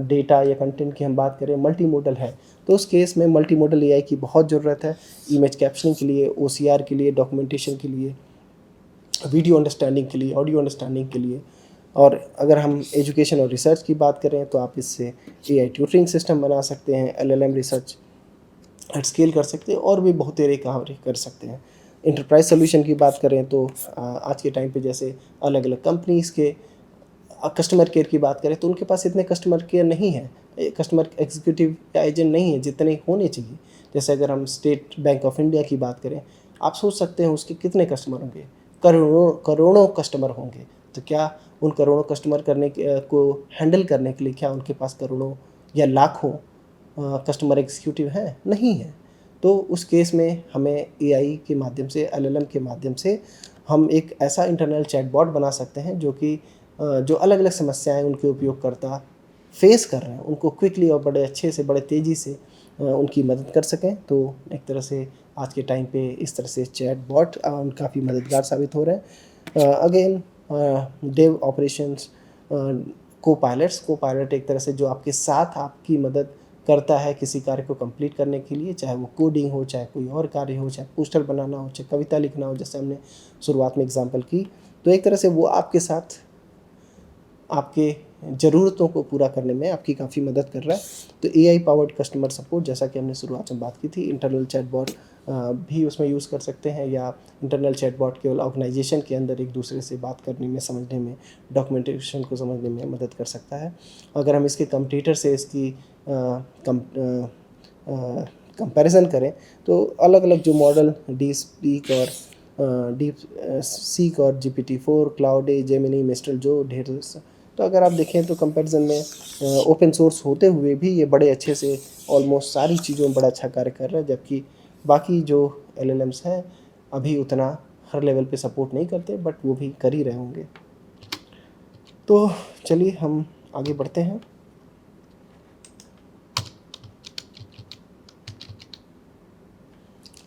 S1: डेटा या कंटेंट की हम बात करें मल्टी मोडल है, तो उस केस में मल्टी मोडल एआई की बहुत ज़रूरत है, इमेज कैप्शनिंग के लिए, OCR के लिए, डॉक्यूमेंटेशन के लिए, वीडियो अंडरस्टैंडिंग के लिए, ऑडियो अंडरस्टैंडिंग के लिए। और अगर हम एजुकेशन और रिसर्च की बात करें तो आप इससे एआई ट्यूटरिंग सिस्टम बना सकते हैं, LLM रिसर्च एट स्केल कर सकते हैं और भी बहुत तेरे काम कर सकते हैं। इंटरप्राइज सोल्यूशन की बात करें तो आज के टाइम पे जैसे अलग अलग कंपनीज़ के कस्टमर केयर की बात करें तो उनके पास इतने कस्टमर केयर नहीं है, कस्टमर एग्जीक्यूटिव या एजेंट नहीं है जितने होने चाहिए। जैसे अगर हम स्टेट बैंक ऑफ इंडिया की बात करें, आप सोच सकते हैं उसके कितने कस्टमर होंगे, करोड़ों करोड़ों कस्टमर होंगे। तो क्या उन करोड़ों कस्टमर को हैंडल करने के लिए क्या उनके पास करोड़ों या लाखों कस्टमर एग्जीक्यूटिव हैं? नहीं है। तो उस केस में हमें एआई के माध्यम से, एलएलएम के माध्यम से हम एक ऐसा इंटरनल चैटबॉट बना सकते हैं जो कि जो अलग अलग समस्याएं उनके उपयोगकर्ता फेस कर रहे हैं उनको क्विकली और बड़े अच्छे से, बड़े तेज़ी से उनकी मदद कर सकें। तो एक तरह से आज के टाइम पे इस तरह से चैटबॉट काफ़ी मददगार साबित हो रहे हैं। अगेन डेव ऑपरेशंस, को पायलट एक तरह से जो आपके साथ आपकी मदद करता है किसी कार्य को कंप्लीट करने के लिए, चाहे वो कोडिंग हो, चाहे कोई और कार्य हो, चाहे पोस्टर बनाना हो, चाहे कविता लिखना हो, जैसे हमने शुरुआत में एग्जांपल की। तो एक तरह से वो आपके साथ आपके ज़रूरतों को पूरा करने में आपकी काफ़ी मदद कर रहा है। तो एआई पावर्ड कस्टमर सपोर्ट, जैसा कि हमने शुरुआत में बात की थी, इंटरनल चैटबॉट भी उसमें यूज़ कर सकते हैं, या इंटरनल चैटबॉट केवल ऑर्गेनाइजेशन के अंदर एक दूसरे से बात करने में, समझने में, डॉक्यूमेंटेशन को समझने में मदद कर सकता है। अगर हम इसके कंपटीटर से इसकी कंपैरिजन करें तो अलग अलग जो मॉडल डीप सीक और GPT-4, क्लाउड, जेमिनी, मिस्ट्रल, जो ढेर। तो अगर आप देखें तो कंपैरिजन में ओपन सोर्स होते हुए भी ये बड़े अच्छे से ऑलमोस्ट सारी चीज़ों में बड़ा अच्छा कार्य कर रहा है, जबकि बाकी जो LLMs हैं अभी उतना हर लेवल पे सपोर्ट नहीं करते, बट वो भी कर ही रहे होंगे। तो चलिए हम आगे बढ़ते हैं।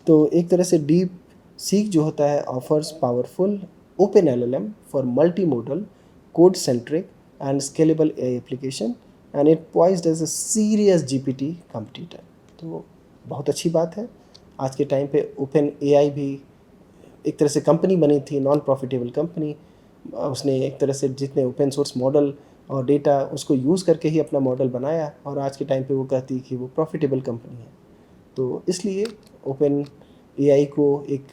S1: तो एक तरह से डीप सीक जो होता है offers powerful open LLM for multimodal, code centric and scalable AI application and it poised as a serious GPT competitor. तो बहुत अच्छी बात है। आज के टाइम पे ओपन AI भी एक तरह से कंपनी बनी थी, नॉन प्रॉफिटेबल कंपनी। उसने एक तरह से जितने ओपन सोर्स मॉडल और डेटा उसको यूज़ करके ही अपना मॉडल बनाया, और आज के टाइम पे वो कहती है कि वो प्रॉफिटेबल कंपनी है। तो इसलिए ओपन एआई को एक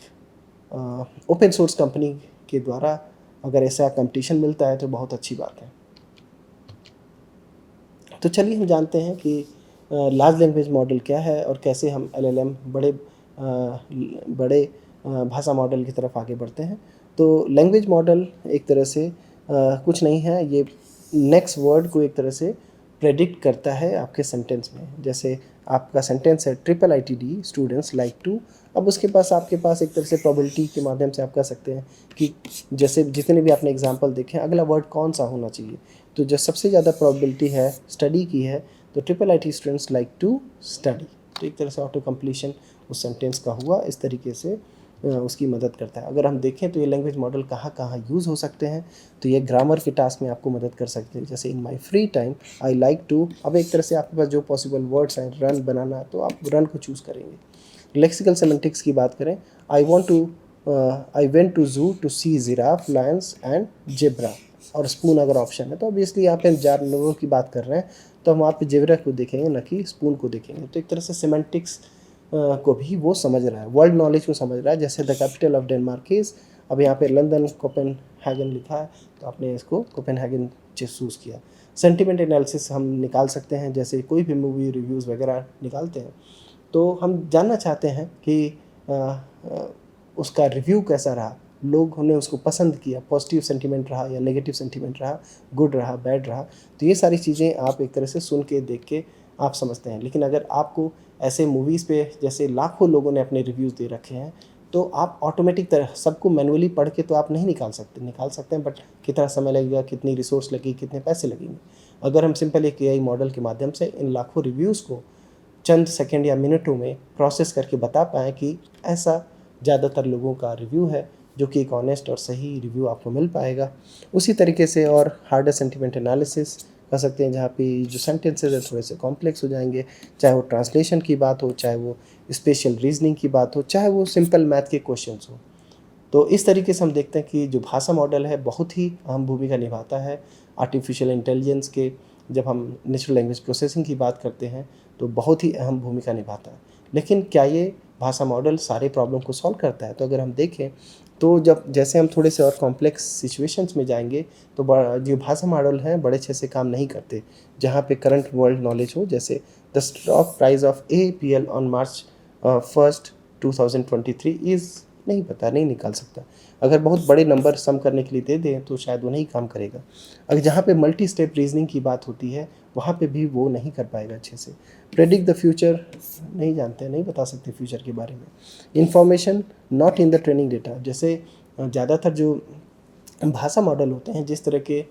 S1: ओपन सोर्स कंपनी के द्वारा अगर ऐसा कंपटीशन मिलता है तो बहुत अच्छी बात है। तो चलिए हम जानते हैं कि लार्ज लैंग्वेज मॉडल क्या है और कैसे हम LLM बड़े भाषा मॉडल की तरफ आगे बढ़ते हैं। तो लैंग्वेज मॉडल एक तरह से कुछ नहीं है, ये नेक्स्ट वर्ड को एक तरह से प्रेडिक्ट करता है आपके सेंटेंस में। जैसे आपका सेंटेंस है triple ITD students like to, अब उसके पास आपके पास एक तरह से प्रोबेबिलिटी के माध्यम से आप कह सकते हैं कि जैसे जितने भी आपने एग्जांपल देखे अगला वर्ड कौन सा होना चाहिए, तो जो सबसे ज़्यादा प्रोबेबिलिटी है स्टडी की है तो triple IT students like to study. तो एक तरह से ऑटो कंप्लीशन उस सेंटेंस का हुआ, इस तरीके से उसकी मदद करता है। अगर हम देखें तो ये लैंग्वेज मॉडल कहाँ कहाँ यूज़ हो सकते हैं, तो ये ग्रामर के टास्क में आपको मदद कर सकते हैं। जैसे in my free time I like to, अब एक तरह से आपके पास जो पॉसिबल वर्ड्स हैं रन बनाना, तो आप रन को चूज़ करेंगे। लेक्सिकल सेमेंटिक्स की बात करें, I went to zoo to see giraffe lions and zebra, और स्पून अगर ऑप्शन है तो ऑब्वियसली यहाँ पे जानवरों की बात कर रहे हैं तो हम वहाँ पे जेब्रा को देखेंगे न कि स्पून को देखेंगे। तो एक तरह से सेमेंटिक्स को भी वो समझ रहा है, वर्ल्ड नॉलेज को समझ रहा है। जैसे the capital of Denmark is, अब यहाँ पे लंदन कोपेनहेगन लिखा है तो आपने इसको कोपेनहेगन चूज़ किया। सेंटिमेंट एनालिसिस हम निकाल सकते हैं, जैसे कोई भी मूवी रिव्यूज़ वगैरह निकालते हैं तो हम जानना चाहते हैं कि उसका रिव्यू कैसा रहा, लोगों ने उसको पसंद किया, पॉजिटिव सेंटीमेंट रहा या नेगेटिव सेंटीमेंट रहा, गुड रहा बैड रहा। तो ये सारी चीज़ें आप एक तरह से सुन के देख के आप समझते हैं। लेकिन अगर आपको ऐसे मूवीज़ पे जैसे लाखों लोगों ने अपने रिव्यूज़ दे रखे हैं तो आप ऑटोमेटिक तरह सबको मैनुअली पढ़ के तो आप नहीं निकाल सकते हैं, बट कितना समय लगेगा, कितनी रिसोर्स लगेगी, कितने पैसे लगेंगे। अगर हम सिंपल एक AI मॉडल के माध्यम से इन लाखों रिव्यूज़ को चंद सेकंड या मिनटों में प्रोसेस करके बता पाएँ कि ऐसा ज़्यादातर लोगों का रिव्यू है, जो कि एक ऑनेस्ट और सही रिव्यू आपको मिल पाएगा। उसी तरीके से और हार्डर सेंटिमेंट एनालिसिस कर सकते हैं, जहाँ पे जो सेंटेंसेस हैं थोड़े से कॉम्प्लेक्स हो जाएंगे, चाहे वो ट्रांसलेशन की बात हो, चाहे वो स्पेशल रीजनिंग की बात हो, चाहे वो सिंपल मैथ के क्वेश्चंस हो। तो इस तरीके से हम देखते हैं कि जो भाषा मॉडल है बहुत ही अहम भूमिका निभाता है आर्टिफिशियल इंटेलिजेंस के। जब हम नेचुरल लैंग्वेज प्रोसेसिंग की बात करते हैं तो बहुत ही अहम भूमिका निभाता है। लेकिन क्या ये भाषा मॉडल सारे प्रॉब्लम को सॉल्व करता है? तो अगर हम देखें तो जब जैसे हम थोड़े से और कॉम्प्लेक्स सिचुएशंस में जाएंगे तो जो भाषा मॉडल हैं बड़े अच्छे से काम नहीं करते। जहाँ पे करंट वर्ल्ड नॉलेज हो, जैसे the stock price of APL on March 1, 2023 is नहीं पता, नहीं निकाल सकता। अगर बहुत बड़े नंबर सम करने के लिए दे दें तो शायद वो नहीं काम करेगा। अगर जहाँ पे मल्टी स्टेप रीजनिंग की बात होती है वहाँ पे भी वो नहीं कर पाएगा अच्छे से। प्रेडिक्ट द फ्यूचर नहीं जानते, नहीं बता सकते फ्यूचर के बारे में। Information not in the training data, जैसे ज़्यादातर जो भाषा मॉडल होते हैं जिस तरह के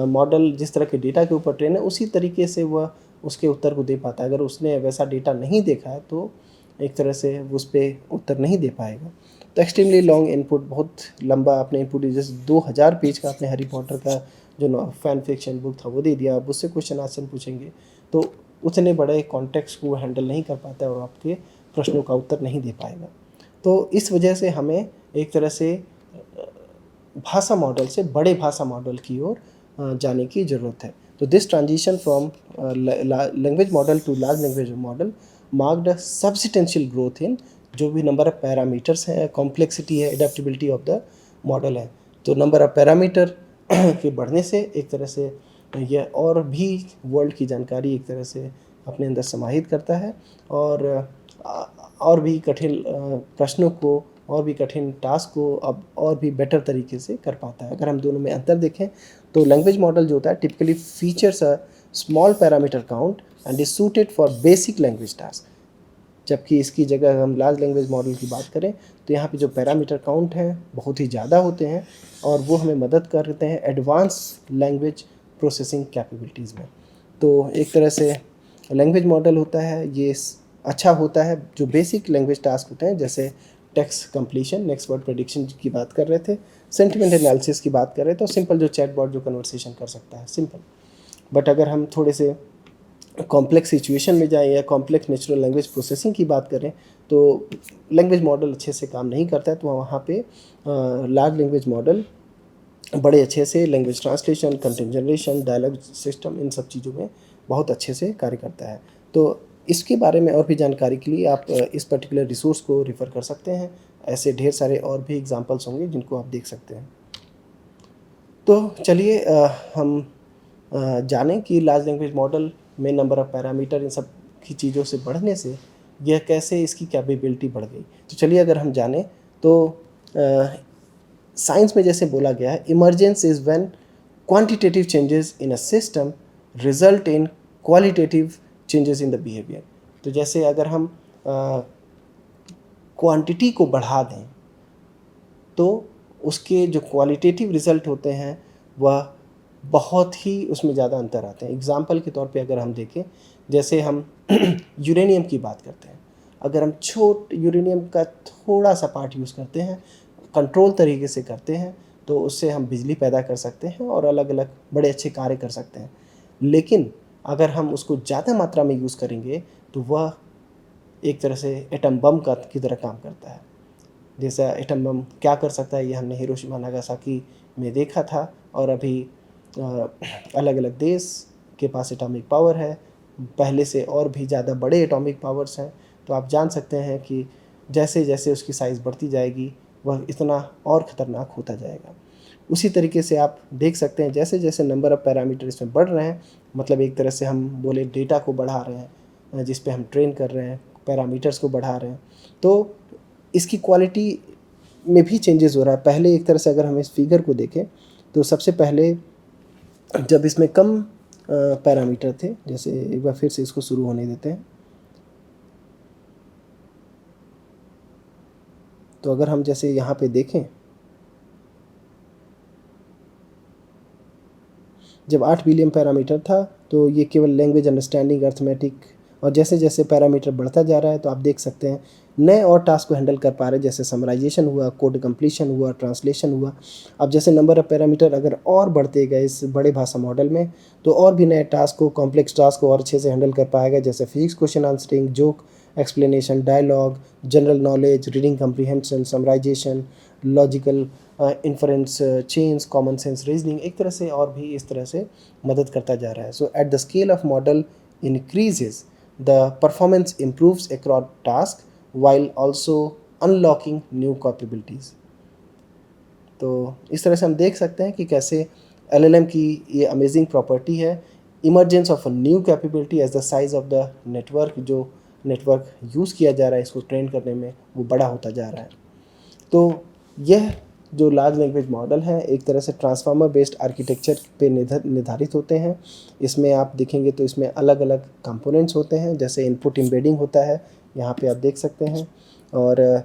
S1: मॉडल जिस तरह के डेटा के ऊपर ट्रेन है उसी तरीके से वह उसके उत्तर को दे पाता है। अगर उसने वैसा डेटा नहीं देखा है तो एक तरह से उस पर उत्तर नहीं दे पाएगा। तो एक्सट्रीमली लॉन्ग इनपुट, बहुत लंबा आपने इनपुट, जैसे 2000 पेज का आपने हैरी पॉटर का जो फैन फिक्शन बुक था वो दे दिया, अब उससे क्वेश्चन आंसर पूछेंगे तो उतने बड़े कॉन्टेक्स्ट को हैंडल नहीं कर पाता है और आपके प्रश्नों का उत्तर नहीं दे पाएगा। तो इस वजह से हमें एक तरह से भाषा मॉडल से बड़े भाषा मॉडल की ओर जाने की ज़रूरत है। तो this transition from language model to large language model marked a substantial growth in जो भी नंबर ऑफ पैरामीटर्स हैं, कॉम्प्लेक्सिटी है, एडेप्टेबिलिटी ऑफ द मॉडल है। तो नंबर ऑफ पैरामीटर के बढ़ने से एक तरह से यह और भी वर्ल्ड की जानकारी एक तरह से अपने अंदर समाहित करता है और भी कठिन प्रश्नों को और भी कठिन टास्क को अब और भी बेटर तरीके से कर पाता है। अगर हम दोनों में अंतर देखें तो लैंग्वेज मॉडल जो होता है typically features a small parameter count and is suited for basic language task, जबकि इसकी जगह हम लार्ज लैंग्वेज मॉडल की बात करें तो यहाँ पे जो पैरामीटर काउंट है बहुत ही ज़्यादा होते हैं और वो हमें मदद करते हैं एडवांस लैंग्वेज प्रोसेसिंग कैपेबिलिटीज़ में। तो एक तरह से लैंग्वेज मॉडल होता है ये अच्छा होता है जो बेसिक लैंग्वेज टास्क होते हैं, जैसे text completion, next word prediction की बात कर रहे थे, सेंटिमेंट एनालिसिस की बात कर रहे थे, तो सिंपल जो चैटबॉट जो कन्वर्सेशन कर सकता है सिंपल। बट अगर हम थोड़े से कॉम्प्लेक्स सिचुएशन में जाएं या कॉम्प्लेक्स नेचुरल लैंग्वेज प्रोसेसिंग की बात करें तो लैंग्वेज मॉडल अच्छे से काम नहीं करता है, तो वहाँ पे लार्ज लैंग्वेज मॉडल बड़े अच्छे से language translation, content generation, dialogue system, इन सब चीज़ों में बहुत अच्छे से कार्य करता है। तो इसके बारे में और भी जानकारी के लिए आप इस पर्टिकुलर रिसोर्स को रेफ़र कर सकते हैं। ऐसे ढेर सारे और भी एग्जांपल्स होंगे जिनको आप देख सकते हैं। तो चलिए हम जानें कि लार्ज लैंग्वेज मॉडल में नंबर ऑफ़ पैरामीटर इन सब की चीज़ों से बढ़ने से यह कैसे इसकी कैपेबिलिटी बढ़ गई। तो चलिए अगर हम जानें तो साइंस में जैसे बोला गया है, emergence is when quantitative changes in a system result in qualitative changes in the behavior। तो जैसे अगर हम क्वांटिटी को बढ़ा दें तो उसके जो क्वालिटेटिव रिज़ल्ट होते हैं वह बहुत ही उसमें ज़्यादा अंतर आते हैं। एग्ज़ाम्पल के तौर पे अगर हम देखें, जैसे हम यूरेनियम की बात करते हैं, अगर हम यूरेनियम का थोड़ा सा पार्ट यूज़ करते हैं, कंट्रोल तरीके से करते हैं, तो उससे हम बिजली पैदा कर सकते हैं और अलग अलग बड़े अच्छे कार्य कर सकते हैं। लेकिन अगर हम उसको ज़्यादा मात्रा में यूज़ करेंगे तो वह एक तरह से एटम बम की तरह काम करता है। जैसा एटम बम क्या कर सकता है, ये हमने हिरोशिमा नागासाकी में देखा था। और अभी अलग अलग देश के पास एटॉमिक पावर है, पहले से और भी ज़्यादा बड़े एटॉमिक पावर्स हैं। तो आप जान सकते हैं कि जैसे जैसे उसकी साइज़ बढ़ती जाएगी वह इतना और ख़तरनाक होता जाएगा। उसी तरीके से आप देख सकते हैं जैसे जैसे नंबर ऑफ़ पैरामीटर इसमें बढ़ रहे हैं, मतलब एक तरह से हम बोले डेटा को बढ़ा रहे हैं, जिस पे हम ट्रेन कर रहे हैं, पैरामीटर्स को बढ़ा रहे हैं, तो इसकी क्वालिटी में भी चेंजेस हो रहा है। पहले एक तरह से अगर हम इस फिगर को देखें तो सबसे पहले जब इसमें कम पैरामीटर थे, जैसे एक बार फिर से इसको शुरू होने देते हैं, तो अगर हम जैसे यहाँ पे देखें, जब 8 बिलियन पैरामीटर था तो ये केवल लैंग्वेज अंडरस्टैंडिंग, अर्थमेटिक, और जैसे जैसे पैरामीटर बढ़ता जा रहा है तो आप देख सकते हैं नए और टास्क को हैंडल कर पा रहे हैं, जैसे समराइजेशन हुआ, कोड कंप्लीशन हुआ, ट्रांसलेशन हुआ। अब जैसे नंबर ऑफ़ पैरामीटर अगर और बढ़ते गए इस बड़े भाषा मॉडल में, तो और भी नए टास्क को, कॉम्प्लेक्स टास्क को और अच्छे से हैंडल कर पाएगा, जैसे physics question answering, joke explanation, dialogue, general knowledge, reading comprehension, summarisation, logical inference, chains, common sense reasoning, एक तरह से और भी इस तरह से मदद करता जा रहा है। So at the scale of model increases, the performance improves across task while also unlocking new capabilities। तो इस तरह से हम देख सकते हैं कि कैसे LLM की ये अमेजिंग प्रॉपर्टी है, emergence of a new capability as the size of the network, जो नेटवर्क यूज़ किया जा रहा है इसको ट्रेन करने में वो बड़ा होता जा रहा है। तो यह जो लार्ज लैंग्वेज मॉडल है एक तरह से ट्रांसफार्मर बेस्ड आर्किटेक्चर पे निर्धारित होते हैं। इसमें आप देखेंगे तो इसमें अलग अलग कंपोनेंट्स होते हैं, जैसे इनपुट एम्बेडिंग होता है, यहाँ पे आप देख सकते हैं, और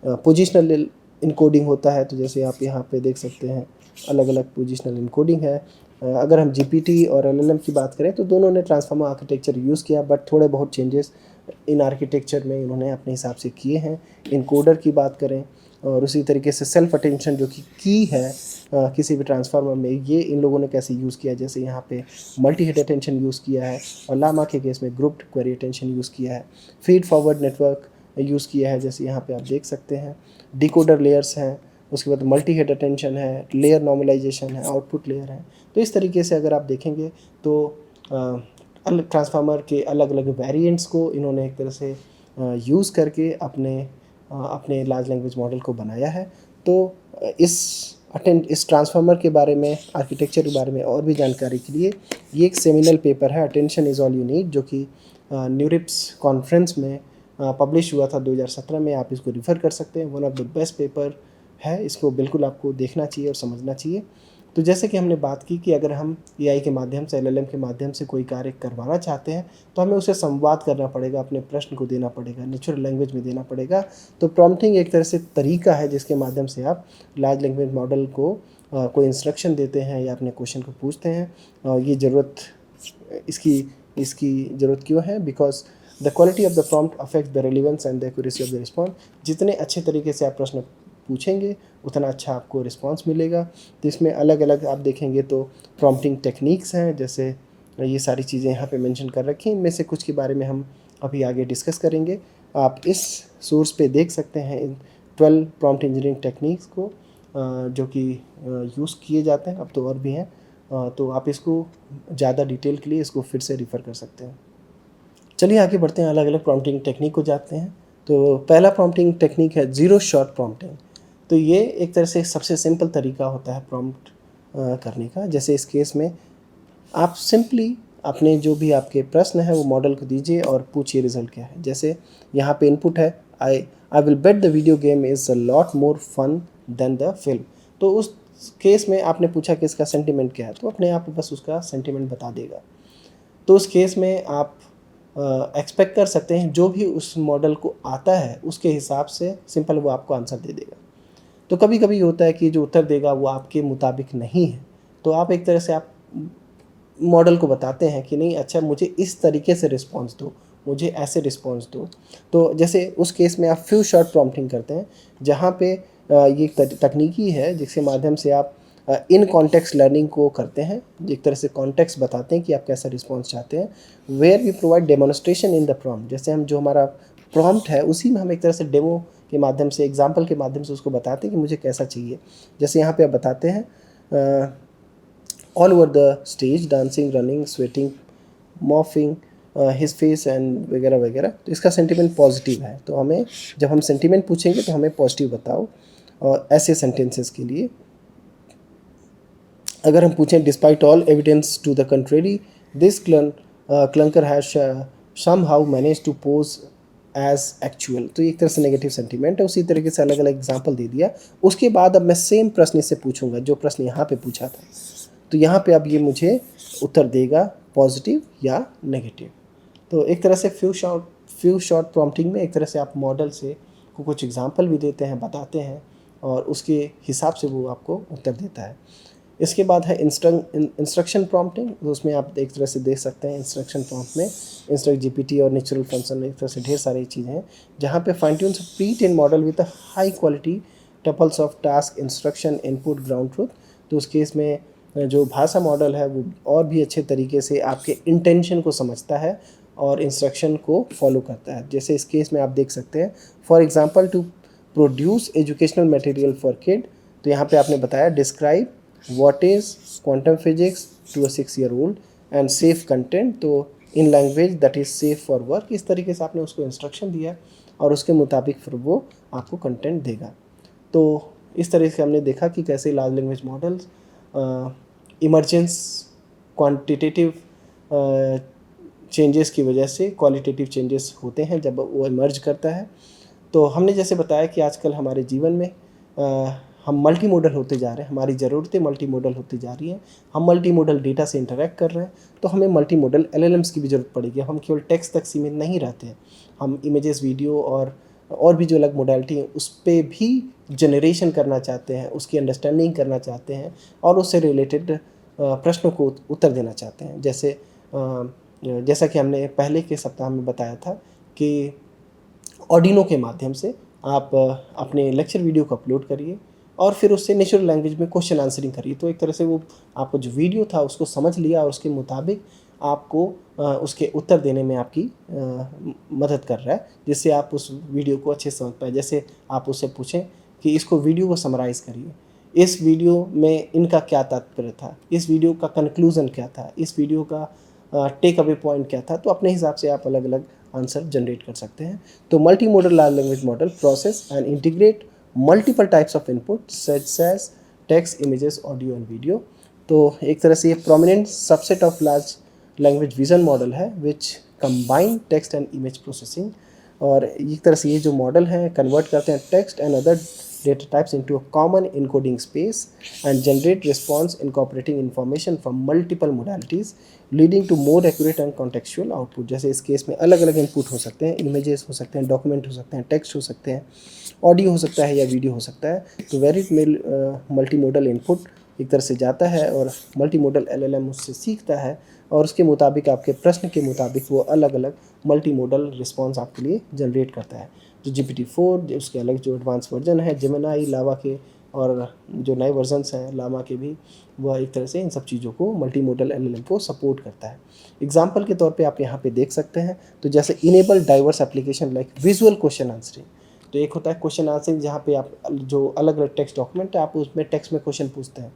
S1: पोजिशनल इनकोडिंग होता है। तो जैसे आप यहाँ पे देख सकते हैं अलग अलग पोजिशनल इनकोडिंग है। अगर हम GPT और LLM की बात करें तो दोनों ने ट्रांसफार्मर आर्किटेक्चर यूज़ किया, बट थोड़े बहुत चेंजेस इन आर्किटेक्चर में इन्होंने अपने हिसाब से किए हैं। इनकोडर की बात करें और उसी तरीके से सेल्फ अटेंशन जो कि की है किसी भी ट्रांसफार्मर में, ये इन लोगों ने कैसे यूज़ किया, जैसे यहाँ पे मल्टी हेड अटेंशन यूज़ किया है, और लामा के केस में ग्रुप्ड क्वेरी अटेंशन यूज़ किया है, फीड फॉरवर्ड नेटवर्क यूज़ किया है, जैसे यहाँ पे आप देख सकते हैं, डिकोडर लेयर्स हैं, उसके बाद मल्टी हेड अटेंशन है, लेयर नॉर्मलाइजेशन है, आउटपुट लेयर है। तो इस तरीके से अगर आप देखेंगे तो अलग ट्रांसफार्मर के अलग अलग वेरिएंट्स को इन्होंने एक तरह से यूज़ करके अपने लार्ज लैंग्वेज मॉडल को बनाया है। तो इस ट्रांसफार्मर के बारे में, आर्किटेक्चर के बारे में और भी जानकारी के लिए ये एक सेमिनल पेपर है, attention is all you need, जो कि न्यूरिप्स कॉन्फ्रेंस में पब्लिश हुआ था 2017 में। आप इसको रिफ़र कर सकते हैं, one of the best paper है, इसको बिल्कुल आपको देखना चाहिए और समझना चाहिए। तो जैसे कि हमने बात की कि अगर हम AI के माध्यम से, LLM के माध्यम से कोई कार्य करवाना चाहते हैं तो हमें उसे संवाद करना पड़ेगा, अपने प्रश्न को देना पड़ेगा, नेचुरल लैंग्वेज में देना पड़ेगा। तो प्रॉम्प्टिंग एक तरह से तरीका है जिसके माध्यम से आप लार्ज लैंग्वेज मॉडल को कोई इंस्ट्रक्शन देते हैं या अपने क्वेश्चन को पूछते हैं। ये इसकी ज़रूरत क्यों है? Because the quality of the prompt affect the relevance and the accuracy of the response. जितने अच्छे तरीके से आप प्रश्न पूछेंगे उतना अच्छा आपको रिस्पांस मिलेगा। तो इसमें अलग अलग आप देखेंगे तो प्रॉम्प्टिंग टेक्निक्स हैं, जैसे ये सारी चीज़ें यहाँ पे मेंशन कर रखी हैं। इनमें से कुछ के बारे में हम अभी आगे डिस्कस करेंगे। आप इस सोर्स पे देख सकते हैं इन 12 प्रॉम्प्ट इंजीनियरिंग टेक्निक्स को जो कि यूज़ किए जाते हैं, अब तो और भी हैं। तो आप इसको ज़्यादा डिटेल के लिए इसको फिर से रिफ़र कर सकते हैं। चलिए आगे बढ़ते हैं, अलग अलग प्रॉम्प्टिंग टेक्निक को जानते हैं। तो पहला प्रॉम्प्टिंग टेक्निक है ज़ीरो शॉट प्रॉम्प्टिंग। तो ये एक तरह से सबसे सिंपल तरीका होता है प्रॉम्प्ट करने का। जैसे इस केस में आप सिंपली अपने जो भी आपके प्रश्न है वो मॉडल को दीजिए और पूछिए रिजल्ट क्या है। जैसे यहाँ पे इनपुट है, I will bet the video game is a lot more fun than the film. तो उस केस में आपने पूछा कि इसका सेंटिमेंट क्या है, तो अपने आप बस उसका सेंटिमेंट बता देगा। तो उस केस में आप एक्सपेक्ट कर सकते हैं जो भी उस मॉडल को आता है उसके हिसाब से सिंपल वो आपको आंसर दे देगा। तो कभी कभी होता है कि जो उत्तर देगा वो आपके मुताबिक नहीं है, तो आप एक तरह से आप मॉडल को बताते हैं कि नहीं, अच्छा मुझे इस तरीके से रिस्पॉन्स दो, मुझे ऐसे रिस्पॉन्स दो। तो जैसे उस केस में आप फ्यू शॉर्ट प्रॉम्प्टिंग करते हैं, जहाँ पे ये तकनीकी है जिसके माध्यम से आप इन कॉन्टेक्स्ट लर्निंग को करते हैं, एक तरह से कॉन्टेक्स्ट बताते हैं कि आप कैसा रिस्पॉन्स चाहते हैं। Where we provide demonstration in the prompt, जैसे हम जो हमारा प्रॉम्प्ट है उसी में हम एक तरह से डेमो के माध्यम से, एग्जाम्पल के माध्यम से उसको बताते हैं कि मुझे कैसा चाहिए। जैसे यहाँ पे आप बताते हैं all over the stage dancing, running, sweating, morphing his face and वगैरह वगैरह। तो इसका सेंटिमेंट पॉजिटिव है, तो हमें जब हम सेंटिमेंट पूछेंगे तो हमें पॉजिटिव बताओ। और ऐसे सेंटेंसेस के लिए अगर हम पूछें despite all evidence to the contrary this clunker has somehow manage to pose as actual, तो एक तरह से नेगेटिव सेंटीमेंट है। उसी तरीके से अलग अलग एग्जाम्पल दे दिया। उसके बाद अब मैं सेम प्रश्न इससे पूछूंगा जो प्रश्न यहाँ पे पूछा था, तो यहाँ पे अब ये मुझे उत्तर देगा पॉजिटिव या नेगेटिव। तो एक तरह से फ्यू शॉर्ट प्रॉम्प्टिंग में एक तरह से आप मॉडल से को कुछ एग्जाम्पल भी देते हैं, बताते हैं, और उसके हिसाब से वो आपको उत्तर देता है। इसके बाद है इंस्ट्रक्शन प्रॉम्प्टिंग, तो उसमें आप एक तरह से देख सकते हैं इंस्ट्रक्शन प्रॉम्प्ट में इंस्ट्रक्ट जीपीटी और नेचुरल फंक्शन, एक तरह से ढेर सारी चीज़ें हैं जहाँ पे fine tune pre train model with a high quality tuples of task instruction input ground truth. तो उस केस में जो भाषा मॉडल है वो और भी अच्छे तरीके से आपके इंटेंशन को समझता है और इंस्ट्रक्शन को फॉलो करता है। जैसे इस केस में आप देख सकते हैं for example to produce educational material for kid, तो यहाँ पे आपने बताया describe what is quantum physics to a 6-year-old and safe content, तो in language that is safe for work. इस तरीके से आपने उसको इंस्ट्रक्शन दिया और उसके मुताबिक फिर वो आपको कंटेंट देगा। तो इस तरह से हमने देखा कि कैसे large language models emergence quantitative changes की वजह से क्वालिटेटिव चेंजेस होते हैं जब वो इमर्ज करता है। तो हमने जैसे बताया कि आजकल हमारे जीवन में हम मल्टी मॉडल होते जा रहे हैं, हमारी ज़रूरतें मल्टी मॉडल होती जा रही हैं, हम मल्टी मॉडल डेटा से इंटरेक्ट कर रहे हैं, तो हमें मल्टी मॉडल LLMs की भी ज़रूरत पड़ेगी। हम केवल टेक्स्ट तक सीमित नहीं रहते हैं, हम इमेजेस, वीडियो और भी जो अलग मोडालिटी हैं उस पर भी जनरेशन करना चाहते हैं, उसकी अंडरस्टैंडिंग करना चाहते हैं और उससे रिलेटेड प्रश्नों को उत्तर देना चाहते हैं। जैसा कि हमने पहले के सप्ताह में बताया था कि ऑर्डिनो के माध्यम से आप अपने लेक्चर वीडियो को अपलोड करिए और फिर उससे नेचुरल लैंग्वेज में क्वेश्चन आंसरिंग करिए। तो एक तरह से वो आपको जो वीडियो था उसको समझ लिया और उसके मुताबिक आपको उसके उत्तर देने में आपकी मदद कर रहा है, जिससे आप उस वीडियो को अच्छे से समझ पाए। जैसे आप उससे पूछें कि इसको वीडियो को समराइज़ करिए, इस वीडियो में इनका क्या तात्पर्य था, इस वीडियो का कंक्लूज़न क्या था, इस वीडियो का टेक अवे पॉइंट क्या था, तो अपने हिसाब से आप अलग अलग आंसर जनरेट कर सकते हैं। तो multi model large language model process and integrate multiple types of input such as text, images, audio and video. तो एक तरह से ये prominent subset of large language vision model है which combine text and image processing. और एक तरह से ये जो मॉडल हैं कन्वर्ट करते हैं text and other data types into a common encoding space and generate response incorporating information from multiple modalities leading to more accurate and contextual output। जैसे इस केस में अलग अलग इनपुट हो सकते हैं, इमेजेस हो सकते हैं, डॉक्यूमेंट हो सकते हैं, टेक्स्ट हो सकते हैं, ऑडियो हो सकता है या वीडियो हो सकता है। तो वेरिड मल्टी मॉडल इनपुट एक तरह से जाता है और मल्टी मॉडल LLM उससे सीखता है और उसके मुताबिक आपके प्रश्न के मुताबिक वो अलग अलग मल्टी मॉडल रिस्पॉन्स आपके लिए जनरेट करता है। तो GPT-4 उसके अलग जो एडवांस वर्जन है, जेमिनी, लावा के और जो नए वर्जन्स हैं लामा के भी, वह एक तरह से इन सब चीज़ों को मल्टी मॉडल LLM को सपोर्ट करता है। एग्जाम्पल के तौर पे आप यहाँ पे देख सकते हैं, तो जैसे enable diverse application like visual question answering. तो एक होता है क्वेश्चन आंसरिंग जहाँ पे आप जो अलग अलग टेक्स्ट डॉक्यूमेंट है आप उसमें टेक्स्ट में क्वेश्चन पूछते हैं।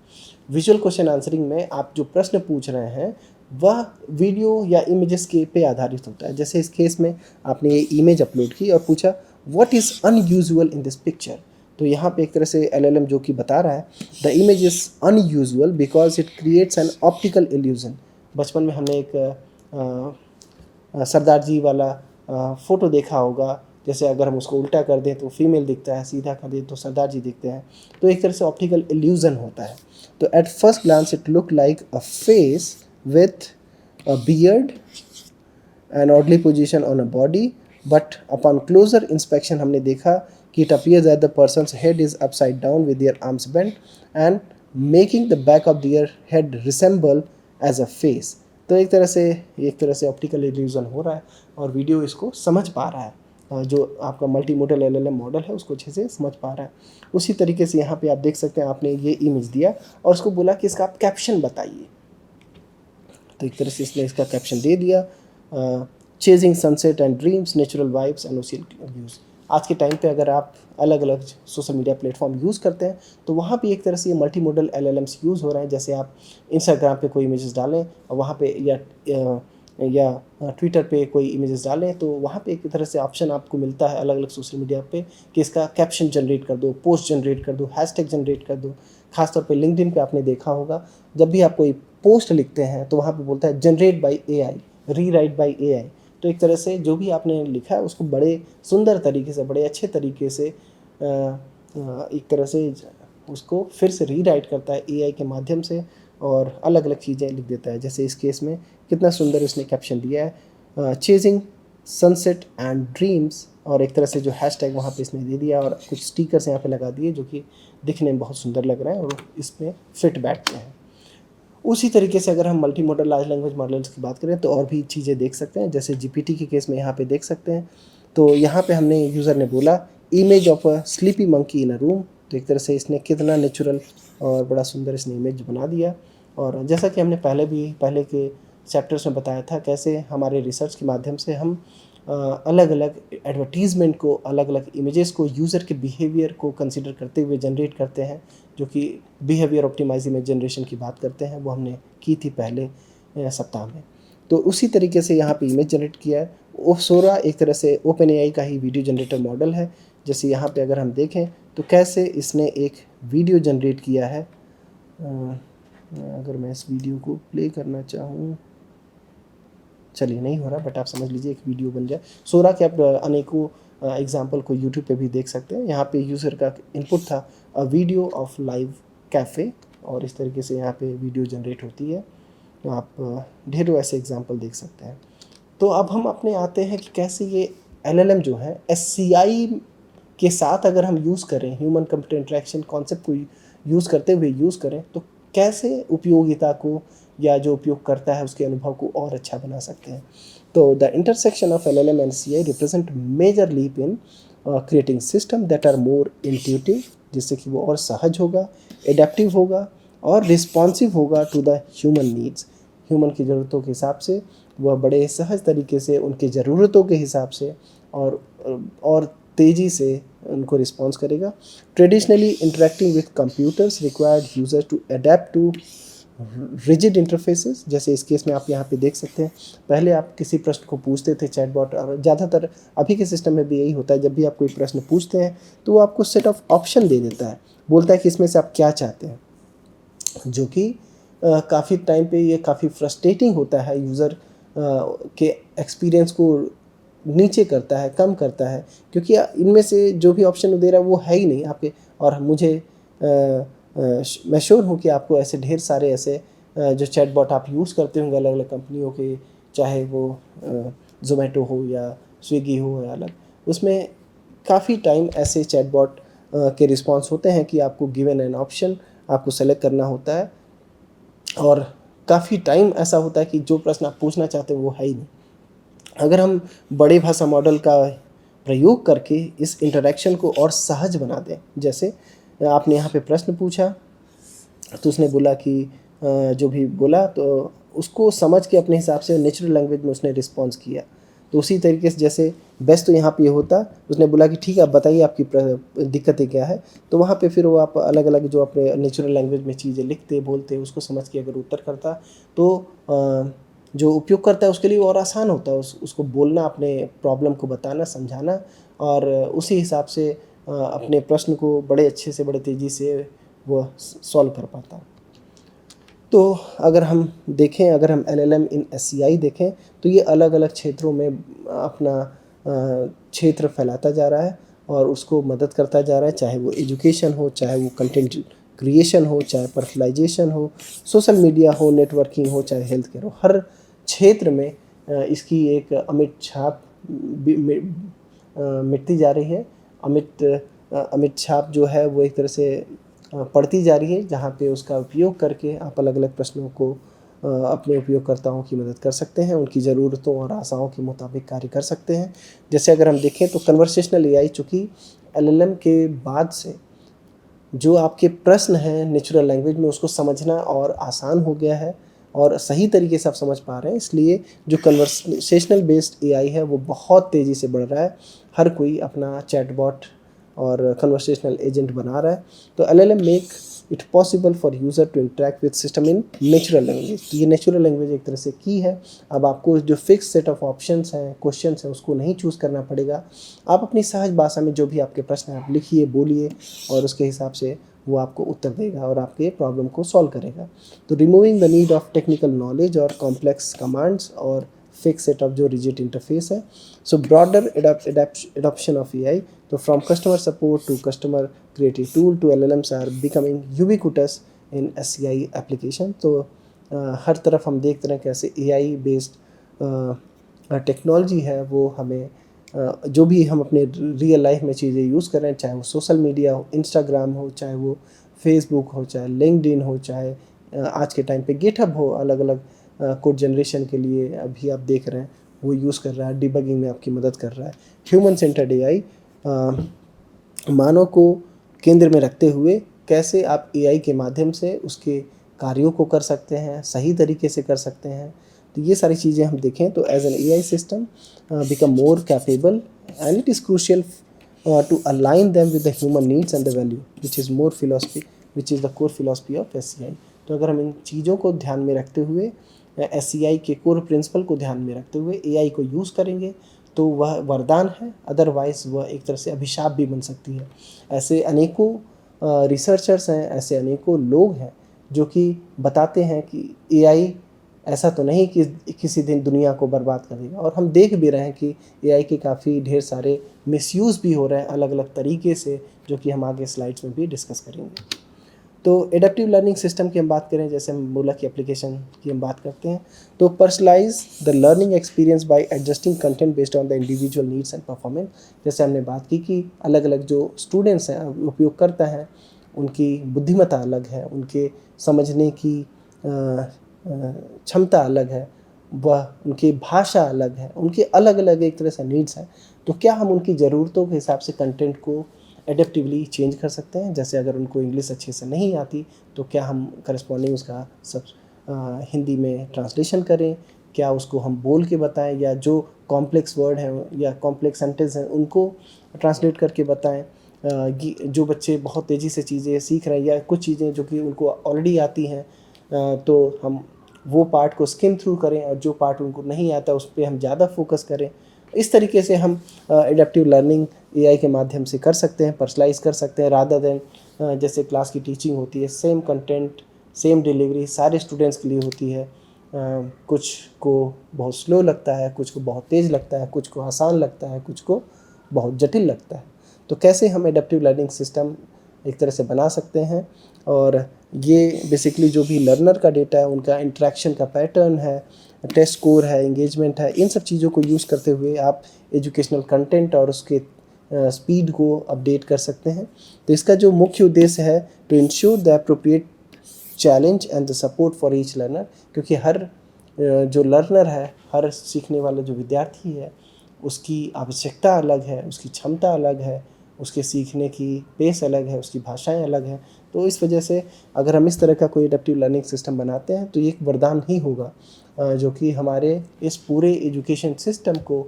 S1: विजुअल क्वेश्चन आंसरिंग में आप जो प्रश्न पूछ रहे हैं वह वीडियो या इमेजेस के पे आधारित होता है। जैसे इस केस में आपने ये इमेज अपलोड की और पूछा what is unusual in this picture, तो यहाँ पे एक तरह से LLM जो कि बता रहा है the image is unusual because it creates an optical illusion. बचपन में हमने एक सरदार जी वाला फ़ोटो देखा होगा जैसे अगर हम उसको उल्टा कर दें तो फीमेल दिखता है, सीधा कर दें तो सरदार जी दिखते हैं। तो एक तरह से ऑप्टिकल इल्यूजन होता है। तो at first glance it look like a face with a beard and oddly position on a body, but upon closer inspection हमने देखा कि it appears that the person's head is upside down with their arms bent and making the back of their head resemble as a face. तो एक तरह से optical illusion हो रहा है और वीडियो इसको समझ पा रहा है, जो आपका मल्टी मोडल LLM मॉडल है उसको अच्छे से समझ पा रहा है। उसी तरीके से यहाँ पे आप देख सकते हैं, आपने ये इमेज दिया और उसको बोला कि इसका आप कैप्शन बताइए। तो एक तरह से इसने इसका कैप्शन दे दिया, chasing sunset and dreams, natural vibes and ocean views. आज के टाइम पे अगर आप अलग अलग सोशल मीडिया प्लेटफॉर्म यूज़ करते हैं तो वहाँ पे एक तरह से ये मल्टी मोडल LLMs यूज़ हो रहे हैं। जैसे आप इंस्टाग्राम पे कोई इमेजेस डालें और वहाँ पे या ट्विटर पे कोई इमेजेस डालें तो वहाँ पे एक तरह से ऑप्शन आपको मिलता है अलग अलग सोशल मीडिया पे कि इसका कैप्शन जनरेट कर दो, पोस्ट जनरेट कर दो, हैशटैग जनरेट कर दो। खासतौर पे लिंक्डइन पे आपने देखा होगा, जब भी आप कोई पोस्ट लिखते हैं तो वहाँ पे बोलता है generate by AI, rewrite by AI। तो एक तरह से जो भी आपने लिखा है उसको बड़े सुंदर तरीके से, बड़े अच्छे तरीके से एक तरह से उसको फिर से रीराइट करता है AI के माध्यम से और अलग अलग चीज़ें लिख देता है। जैसे इस केस में कितना सुंदर उसने कैप्शन दिया है, चेजिंग सनसेट एंड ड्रीम्स, और एक तरह से जो हैशटैग वहाँ पे इसने दे दिया और कुछ स्टिकर्स यहाँ पे लगा दिए जो कि दिखने में बहुत सुंदर लग रहा है और इसमें फिट बैठते हैं। उसी तरीके से अगर हम multi model large language models की बात करें तो और भी चीज़ें देख सकते हैं। जैसे GPT के केस में यहाँ पे देख सकते हैं, तो यहाँ पे हमने यूज़र ने बोला image of a sleepy monkey in a room. तो एक तरह से इसने कितना नेचुरल और बड़ा सुंदर इसने इमेज बना दिया। और जैसा कि हमने पहले के चैप्टर्स में बताया था, कैसे हमारे रिसर्च के माध्यम से हम अलग अलग एडवर्टीज़मेंट को, अलग अलग इमेजेस को यूज़र के बिहेवियर को कंसिडर करते हुए जनरेट करते हैं, जो कि बिहेवियर ऑप्टिमाइज इमेज जनरेशन की बात करते हैं, वो हमने की थी पहले सप्ताह में। तो उसी तरीके से यहाँ पे इमेज जनरेट किया है। सोरा एक तरह से OpenAI का ही वीडियो जनरेटर मॉडल है। जैसे यहाँ पे अगर हम देखें तो कैसे इसने एक वीडियो जनरेट किया है। अगर मैं इस वीडियो को प्ले करना चाहूँ, चलिए नहीं हो रहा, बट आप समझ लीजिए एक वीडियो बन जाए। सोरा के आप अनेकों एग्जाम्पल को यूट्यूब पे भी देख सकते हैं। यहाँ पे यूज़र का इनपुट था a video of live cafe, और इस तरीके से यहाँ पे वीडियो जनरेट होती है। तो आप ढेरों ऐसे एग्जाम्पल देख सकते हैं। तो अब हम अपने आते हैं कि कैसे ये LLM जो है SCI के साथ अगर हम यूज़ करें, ह्यूमन कंप्यूटर इंटरेक्शन कॉन्सेप्ट को यूज़ करते हुए यूज़ करें तो कैसे उपयोगिता को या जो उपयोग करता है उसके अनुभव को और अच्छा बना सकते हैं। तो the intersection of LLM and CI represent major leap in creating system that are more intuitive, जिससे कि वो और सहज होगा, एडेप्टिव होगा और रिस्पॉन्सिव होगा to the human needs. Human की ज़रूरतों के हिसाब से वह बड़े सहज तरीके से उनकी ज़रूरतों के हिसाब से और तेज़ी से उनको रिस्पॉन्स करेगा। Traditionally interacting with computers required users to adapt to rigid interfaces. जैसे इस केस में आप यहाँ पे देख सकते हैं, पहले आप किसी प्रश्न को पूछते थे चैटबॉट, और ज़्यादातर अभी के सिस्टम में भी यही होता है, जब भी आप कोई प्रश्न पूछते हैं तो वो आपको सेट ऑफ ऑप्शन दे देता है, बोलता है कि इसमें से आप क्या चाहते हैं, जो कि काफ़ी टाइम पे ये काफ़ी फ्रस्ट्रेटिंग होता है, यूज़र के एक्सपीरियंस को नीचे करता है, कम करता है, क्योंकि इनमें से जो भी ऑप्शन दे रहा है वो है ही नहीं आपके। और मैं श्योर हूँ कि आपको ऐसे ढेर सारे ऐसे जो चैटबॉट आप यूज़ करते होंगे अलग अलग कंपनियों के, चाहे वो ज़ोमैटो हो या स्विगी हो या अलग, उसमें काफ़ी टाइम ऐसे चैटबॉट के रिस्पॉन्स होते हैं कि आपको गिवन एन ऑप्शन आपको सेलेक्ट करना होता है, और काफ़ी टाइम ऐसा होता है कि जो प्रश्न आप पूछना चाहते हैं वो है ही नहीं। अगर हम बड़े भाषा मॉडल का प्रयोग करके इस इंटरेक्शन को और सहज बना दें, जैसे आपने यहाँ पे प्रश्न पूछा तो उसने बोला कि जो भी बोला तो उसको समझ के अपने हिसाब से नेचुरल लैंग्वेज में उसने रिस्पॉन्स किया। तो उसी तरीके से जैसे बेस्ट तो यहाँ पे होता, उसने बोला कि ठीक है आप बताइए आपकी दिक्कतें क्या है, तो वहाँ पे फिर वो आप अलग अलग जो अपने नेचुरल लैंग्वेज में चीज़ें लिखते बोलते उसको समझ के अगर उत्तर करता तो जो उपयोग करता है उसके लिए और आसान होता है उसको बोलना, अपने प्रॉब्लम को बताना, समझाना, और उसी हिसाब से अपने प्रश्न को बड़े अच्छे से, बड़े तेज़ी से वो सॉल्व कर पाता। तो अगर हम देखें, अगर हम LLM इन SCI देखें तो ये अलग अलग क्षेत्रों में अपना क्षेत्र फैलाता जा रहा है और उसको मदद करता जा रहा है, चाहे वो एजुकेशन हो, चाहे वो कंटेंट क्रिएशन हो, चाहे पर्सनलाइजेशन हो, सोशल मीडिया हो, नेटवर्किंग हो, चाहे हेल्थ केयर हो। हर क्षेत्र में इसकी एक अमिट छाप मिटती जा रही है। अमिट छाप जो है वो एक तरह से पड़ती जा रही है, जहाँ पे उसका उपयोग करके आप अलग अलग प्रश्नों को अपने उपयोगकर्ताओं की मदद कर सकते हैं, उनकी ज़रूरतों और आशाओं के मुताबिक कार्य कर सकते हैं। जैसे अगर हम देखें तो कन्वर्सेशनल एआई चूँकि एलएलएम के बाद से जो आपके प्रश्न हैं नेचुरल लैंग्वेज में उसको समझना और आसान हो गया है और सही तरीके से आप समझ पा रहे हैं, इसलिए जो कन्वर्सेशनल बेस्ड एआई है वो बहुत तेज़ी से बढ़ रहा है। हर कोई अपना चैटबॉट और कन्वर्सेशनल एजेंट बना रहा है। तो LLM make it possible for user to interact with system in natural language. तो ये नेचुरल लैंग्वेज एक तरह से की है। अब आपको जो फिक्स सेट ऑफ ऑप्शंस हैं, क्वेश्चंस हैं, उसको नहीं चूज़ करना पड़ेगा। आप अपनी सहज भाषा में जो भी आपके प्रश्न हैं आप लिखिए, बोलिए और उसके हिसाब से वो आपको उत्तर देगा और आपके प्रॉब्लम को सॉल्व करेगा। तो removing the need of technical knowledge और कॉम्प्लेक्स कमांड्स और फिक्स सेट ऑफ जो रिजिड इंटरफेस है। So broader adoption of AI, तो from customer support to customer creative tool to LLMs are becoming ubiquitous in SCI application. तो हर तरफ हम देख रहे हैं कैसे एआई बेस्ड टेक्नोलॉजी है वो हमें जो भी हम अपने रियल लाइफ में चीज़ें यूज़ कर रहे हैं, चाहे वो सोशल मीडिया हो, इंस्टाग्राम हो, चाहे वो फेसबुक हो, चाहे लिंक्डइन हो, चाहे आज के टाइम पे गिटहब हो, अलग अलग कोड जनरेशन के लिए अभी आप देख रहे हैं वो यूज़ कर रहा है, डिबगिंग में आपकी मदद कर रहा है। ह्यूमन सेंटर्ड एआई, मानव को केंद्र में रखते हुए कैसे आप एआई के माध्यम से उसके कार्यों को कर सकते हैं, सही तरीके से कर सकते हैं। तो ये सारी चीज़ें हम देखें तो as an AI system become more capable and it is crucial to align them with the human needs and the value which is the core philosophy of SCI। तो अगर हम इन चीज़ों को ध्यान में रखते हुए SCI के कोर प्रिंसिपल को ध्यान में रखते हुए एआई को यूज़ करेंगे तो वह वरदान है, अदरवाइज़ वह एक तरह से अभिशाप भी बन सकती है। ऐसे अनेकों रिसर्चर्स हैं, ऐसे अनेकों लोग हैं जो कि बताते हैं कि एआई ऐसा तो नहीं कि किसी दिन दुनिया को बर्बाद कर देगा, और हम देख भी रहे हैं कि एआई के काफ़ी ढेर सारे मिसयूज़ भी हो रहे हैं अलग अलग तरीके से, जो कि हम आगे स्लाइड्स में भी डिस्कस करेंगे। तो एडेप्टिव लर्निंग सिस्टम की हम बात करें, जैसे हम बोला कि एप्लीकेशन की हम बात करते हैं, तो personalise the learning experience by adjusting content based on the individual needs and performance. जैसे हमने बात की कि अलग अलग जो स्टूडेंट्स हैं, उपयोगकर्ता हैं, उनकी बुद्धिमत्ता अलग है, उनके समझने की क्षमता अलग है, वह उनकी भाषा अलग है, उनके अलग अलग एक तरह से नीड्स हैं। तो क्या हम उनकी ज़रूरतों के हिसाब से कंटेंट को एडेप्टिवली चेंज कर सकते हैं? जैसे अगर उनको इंग्लिश अच्छे से नहीं आती तो क्या हम करस्पॉन्डिंग उसका हिंदी में ट्रांसलेशन करें, क्या उसको हम बोल के बताएं, या जो कॉम्प्लेक्स वर्ड हैं या कॉम्प्लेक्स सेंटेंस हैं उनको ट्रांसलेट करके बताएं। जो बच्चे बहुत तेज़ी से चीज़ें सीख रहे हैं या कुछ चीज़ें जो कि उनको ऑलरेडी आती हैं, तो हम वो पार्ट को स्किम थ्रू करें और जो पार्ट उनको नहीं आता उस पर हम ज़्यादा फोकस करें। इस तरीके से हम एडेप्टिव लर्निंग एआई के माध्यम से कर सकते हैं, पर्सनलाइज कर सकते हैं, रादर देन जैसे क्लास की टीचिंग होती है, सेम कंटेंट सेम डिलीवरी सारे स्टूडेंट्स के लिए होती है। कुछ को बहुत स्लो लगता है, कुछ को बहुत तेज़ लगता है, कुछ को आसान लगता है, कुछ को बहुत जटिल लगता है। तो कैसे हम एडेप्टिव लर्निंग सिस्टम एक तरह से बना सकते हैं, और ये बेसिकली जो भी लर्नर का डेटा है, उनका इंटरेक्शन का पैटर्न है, टेस्ट स्कोर है, एंगेजमेंट है, इन सब चीज़ों को यूज़ करते हुए आप एजुकेशनल कंटेंट और उसके स्पीड को अपडेट कर सकते हैं। तो इसका जो मुख्य उद्देश्य है to ensure the appropriate challenge and the support for each learner, क्योंकि हर जो लर्नर है, हर सीखने वाला जो विद्यार्थी है, उसकी आवश्यकता अलग है, उसकी क्षमता अलग है, उसके सीखने की पेस अलग है, उसकी भाषाएं अलग हैं। तो इस वजह से अगर हम इस तरह का कोई एडेप्टिव लर्निंग सिस्टम बनाते हैं तो ये एक वरदान ही होगा, जो कि हमारे इस पूरे एजुकेशन सिस्टम को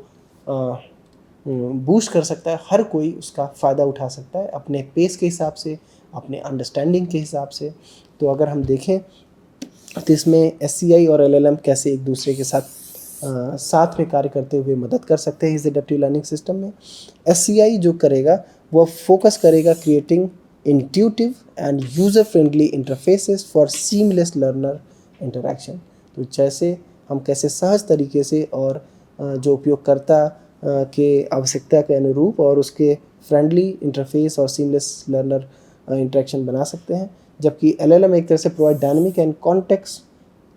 S1: बूस्ट कर सकता है। हर कोई उसका फ़ायदा उठा सकता है अपने पेस के हिसाब से, अपने अंडरस्टैंडिंग के हिसाब से। तो अगर हम देखें तो इसमें एससीआई और एलएलएम कैसे एक दूसरे के साथ में कार्य करते हुए मदद कर सकते हैं इस एडेप्टिव लर्निंग सिस्टम में। एससीआई जो करेगा वह फोकस करेगा creating intuitive end user friendly interfaces for seamless learner interaction. तो जैसे हम कैसे सहज तरीके से और जो उपयोगकर्ता के आवश्यकता के अनुरूप और उसके फ्रेंडली इंटरफेस और सीमलेस लर्नर इंटरेक्शन बना सकते हैं। जबकि LLM एक तरह से provide dynamic and context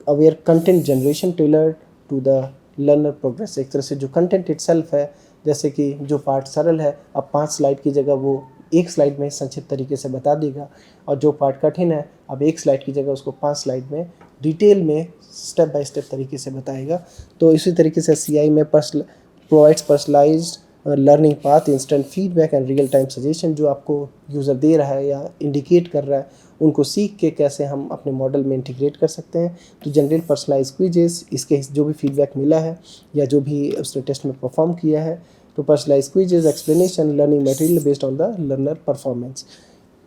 S1: aware content generation tailored to the learner progress. एक तरह से जो कंटेंट इटसेल्फ है, जैसे कि जो पार्ट सरल है अब 5 स्लाइड की जगह वो एक स्लाइड में संक्षिप्त तरीके से बता देगा, और जो पार्ट कठिन है अब एक स्लाइड की जगह उसको 5 स्लाइड में डिटेल में स्टेप बाय स्टेप तरीके से बताएगा। तो इसी तरीके से CI में provides personalised learning path, instant feedback and real time suggestion. जो आपको यूज़र दे रहा है या इंडिकेट कर रहा है उनको सीख के कैसे हम अपने मॉडल में इंटीग्रेट कर सकते हैं। तो जनरल पर्सनलाइज क्विजेस, इसके जो भी फीडबैक मिला है या जो भी उसने टेस्ट में परफॉर्म किया है, तो personalise quizzes, explanation, learning material based on the learner performance.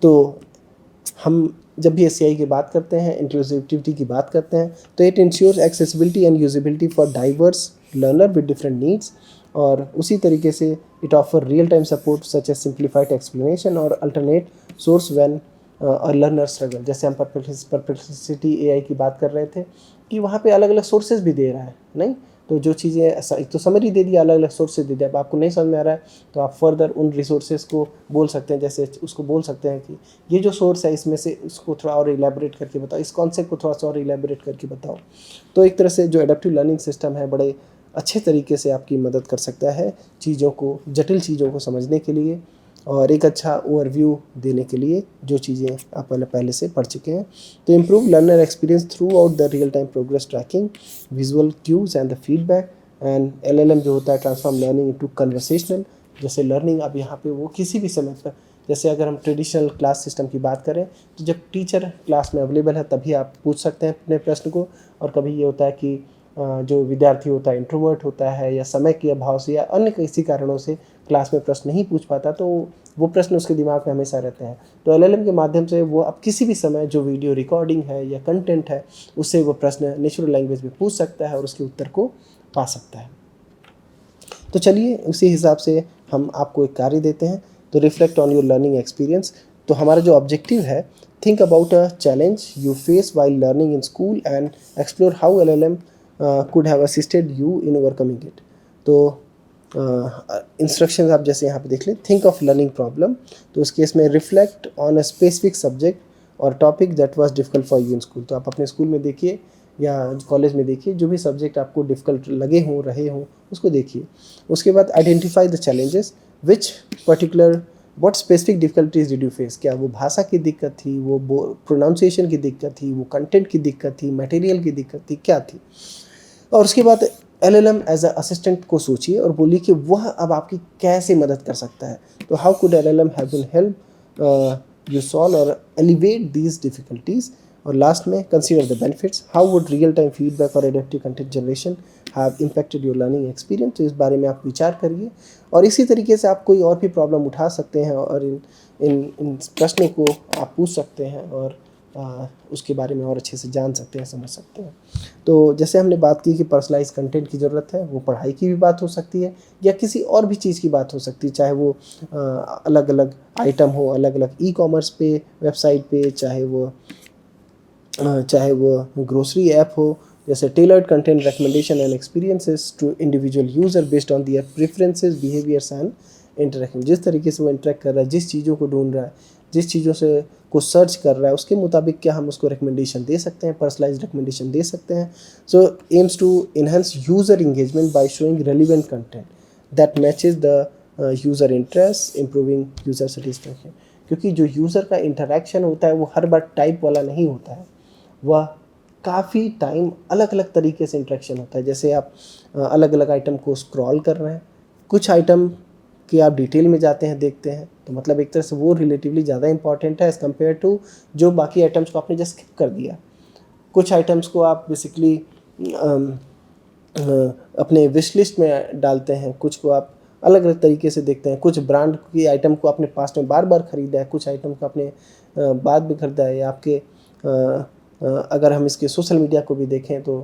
S1: तो हम जब भी SCI की बात करते हैं, इंक्लूसिविटी की बात करते हैं, तो it ensures accessibility and usability for diverse learner with different needs. और उसी तरीके से it offer real time support such as simplified explanation और अल्टरनेट सोर्स व्हेन और लर्नर स्ट्रगल। जैसे हम परप्लेक्सिटी AI की बात कर रहे थे कि वहाँ पे अलग अलग सोर्सेज भी दे रहा है, नहीं तो जो चीज़ें एक तो समरी दे दिया, अलग अलग सोर्सेज दे दिया। अब आपको नहीं समझ में आ रहा है तो आप फर्दर उन रिसोर्सेज को बोल सकते हैं, जैसे उसको बोल सकते हैं कि ये जो सोर्स है इसमें से इसको थोड़ा और इलेबोरेट करके बताओ, इस कॉन्सेप्ट को थोड़ा सा और इलेबोरेट करके बताओ। तो एक तरह से जो एडेप्टिव लर्निंग सिस्टम है बड़े अच्छे तरीके से आपकी मदद कर सकता है चीज़ों को, जटिल चीज़ों को समझने के लिए और एक अच्छा ओवरव्यू देने के लिए, जो चीज़ें आप पहले से पढ़ चुके हैं। तो improve learner experience throughout the real time progress tracking, visual cues and the feedback. And LLM जो होता है ट्रांसफॉर्म लर्निंग इनटू कन्वर्सेशनल। जैसे लर्निंग अब यहाँ पे वो किसी भी समय पर, जैसे अगर हम ट्रेडिशनल क्लास सिस्टम की बात करें तो जब टीचर क्लास में अवेलेबल है तभी आप पूछ सकते हैं अपने प्रश्न को, और कभी ये होता है कि जो विद्यार्थी होता है इंट्रोवर्ट होता है या समय के अभाव से या अन्य किसी कारणों से क्लास में प्रश्न नहीं पूछ पाता, तो वो प्रश्न उसके दिमाग में हमेशा रहते हैं। तो LLM के माध्यम से वो अब किसी भी समय जो वीडियो रिकॉर्डिंग है या कंटेंट है उससे वो प्रश्न नेचुरल लैंग्वेज में पूछ सकता है और उसके उत्तर को पा सकता है। तो चलिए उसी हिसाब से हम आपको एक कार्य देते हैं, तो reflect on your learning experience. तो हमारा जो ऑब्जेक्टिव है, think about a challenge you face while learning in school and explore how LLM could have assisted you in overcoming it। तो इंस्ट्रक्शंस आप जैसे यहाँ पे देख लें, थिंक ऑफ लर्निंग प्रॉब्लम, तो उस केस में reflect on a specific subject और topic that was difficult for you in school. तो आप अपने स्कूल में देखिए या कॉलेज में देखिए, जो भी सब्जेक्ट आपको डिफ़िकल्ट लगे हों, रहे हों, उसको देखिए। उसके बाद identify the challenges, which particular what specific difficulties did you face. क्या वो भाषा की दिक्कत थी, वो प्रोनाउंसिएशन की दिक्कत थी, वो कंटेंट की दिक्कत थी, मटेरियल की दिक्कत थी, क्या थी। और उसके बाद LLM एज अ असिस्टेंट को सोचिए और बोलिए कि वह अब आपकी कैसे मदद कर सकता है। तो how could LLM have been help you solve और एलिवेट दीज डिफिकल्टीज। और लास्ट में consider the benefits, how would real time feedback और adaptive content generation have impacted your learning experience. तो इस बारे में आप विचार करिए और इसी तरीके से आप कोई और भी प्रॉब्लम उठा सकते हैं और इन प्रश्नों को आप पूछ सकते हैं और उसके बारे में और अच्छे से जान सकते हैं, समझ सकते हैं। तो जैसे हमने बात की कि पर्सनलाइज कंटेंट की ज़रूरत है, वो पढ़ाई की भी बात हो सकती है या किसी और भी चीज़ की बात हो सकती है, चाहे वो अलग अलग आइटम हो, अलग अलग ई-कॉमर्स पे वेबसाइट पे, चाहे वो ग्रोसरी ऐप हो। जैसे tailored content recommendation and experiences to individual user based on their preferences, behaviours and interaction. जिस तरीके से वो इंटरेक्ट कर रहा है, जिस चीज़ों को ढूंढ रहा है, जिस चीज़ों से को सर्च कर रहा है, उसके मुताबिक क्या हम उसको रिकमेंडेशन दे सकते हैं, पर्सनलाइज्ड रिकमेंडेशन दे सकते हैं। So aims to enhance user engagement by showing relevant content that matches the user interest, improving user satisfaction. क्योंकि जो यूज़र का इंटरेक्शन होता है वो हर बार टाइप वाला नहीं होता है, वह काफ़ी टाइम अलग अलग तरीके से इंटरेक्शन होता है। जैसे आप अलग अलग आइटम को स्क्रॉल कर रहे हैं, कुछ आइटम कि आप डिटेल में जाते हैं, देखते हैं, तो मतलब एक तरह से वो रिलेटिवली ज़्यादा इंपॉर्टेंट है एज़ कम्पेयर टू जो बाकी आइटम्स को आपने जस्ट स्किप कर दिया। कुछ आइटम्स को आप बेसिकली अपने विश लिस्ट में डालते हैं, कुछ को आप अलग अलग तरीके से देखते हैं। कुछ ब्रांड की आइटम को आपने पास्ट में बार बार ख़रीदा है, कुछ आइटम को आपने बाद में ख़रीदा है। या आपके अगर हम इसके सोशल मीडिया को भी देखें तो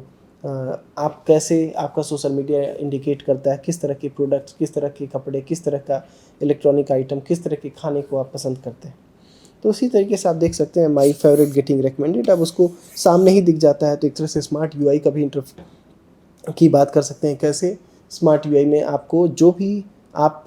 S1: आप कैसे, आपका सोशल मीडिया इंडिकेट करता है किस तरह के प्रोडक्ट्स, किस तरह के कपड़े, किस तरह का इलेक्ट्रॉनिक आइटम, किस तरह के खाने को आप पसंद करते हैं। तो उसी तरीके से आप देख सकते हैं माई फेवरेट गेटिंग रिकमेंडेड, अब उसको सामने ही दिख जाता है। तो एक तरह से स्मार्ट UI का भी की बात कर सकते हैं, कैसे स्मार्ट यूआई में आपको जो भी आप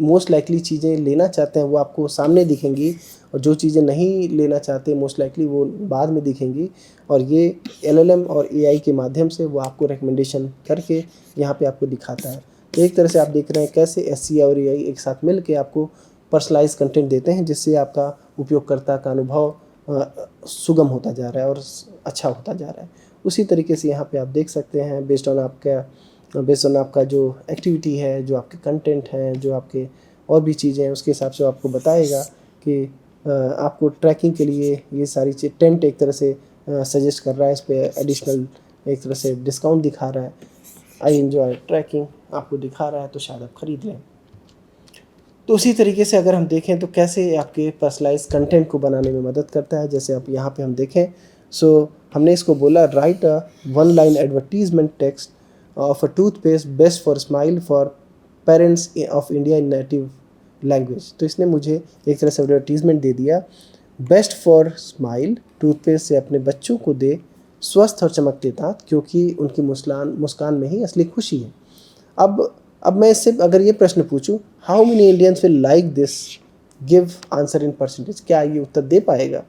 S1: मोस्ट लाइकली चीज़ें लेना चाहते हैं वो आपको सामने दिखेंगी, और जो चीज़ें नहीं लेना चाहते मोस्ट लाइकली वो बाद में दिखेंगी। और ये एलएलएम और एआई के माध्यम से वो आपको रिकमेंडेशन करके यहाँ पे आपको दिखाता है। तो एक तरह से आप देख रहे हैं कैसे एससीआई और एआई एक साथ मिल के आपको पर्सनलाइज कंटेंट देते हैं, जिससे आपका उपयोगकर्ता का अनुभव सुगम होता जा रहा है और अच्छा होता जा रहा है। उसी तरीके से यहाँ पे आप देख सकते हैं बेस्ड ऑन आपका जो एक्टिविटी है, जो आपके कंटेंट हैं, जो आपके और भी चीज़ें हैं, उसके हिसाब से आपको बताएगा कि आपको ट्रैकिंग के लिए ये सारी चीज़ टेंट एक तरह से सजेस्ट कर रहा है, इस पर एडिशनल एक तरह से डिस्काउंट दिखा रहा है, आई एंजॉय ट्रैकिंग आपको दिखा रहा है, तो शायद आप खरीद लें। तो उसी तरीके से अगर हम देखें तो कैसे आपके पर्सनलाइज कंटेंट को बनाने में मदद करता है। जैसे आप यहाँ पे हम देखें, सो हमने इसको बोला right a 1 line advertisement text of a toothpaste best for smile for parents of India in native language. तो इसने मुझे एक तरह से एडवर्टीजमेंट दे दिया, बेस्ट फॉर स्माइल टूथपेस्ट से अपने बच्चों को दे स्वस्थ और चमकते दांत, क्योंकि उनकी मुस्कान में ही असली खुशी है। अब मैं इससे अगर ये प्रश्न पूछूं, how many Indians will like this, give answer in percentage, क्या ये उत्तर दे पाएगा?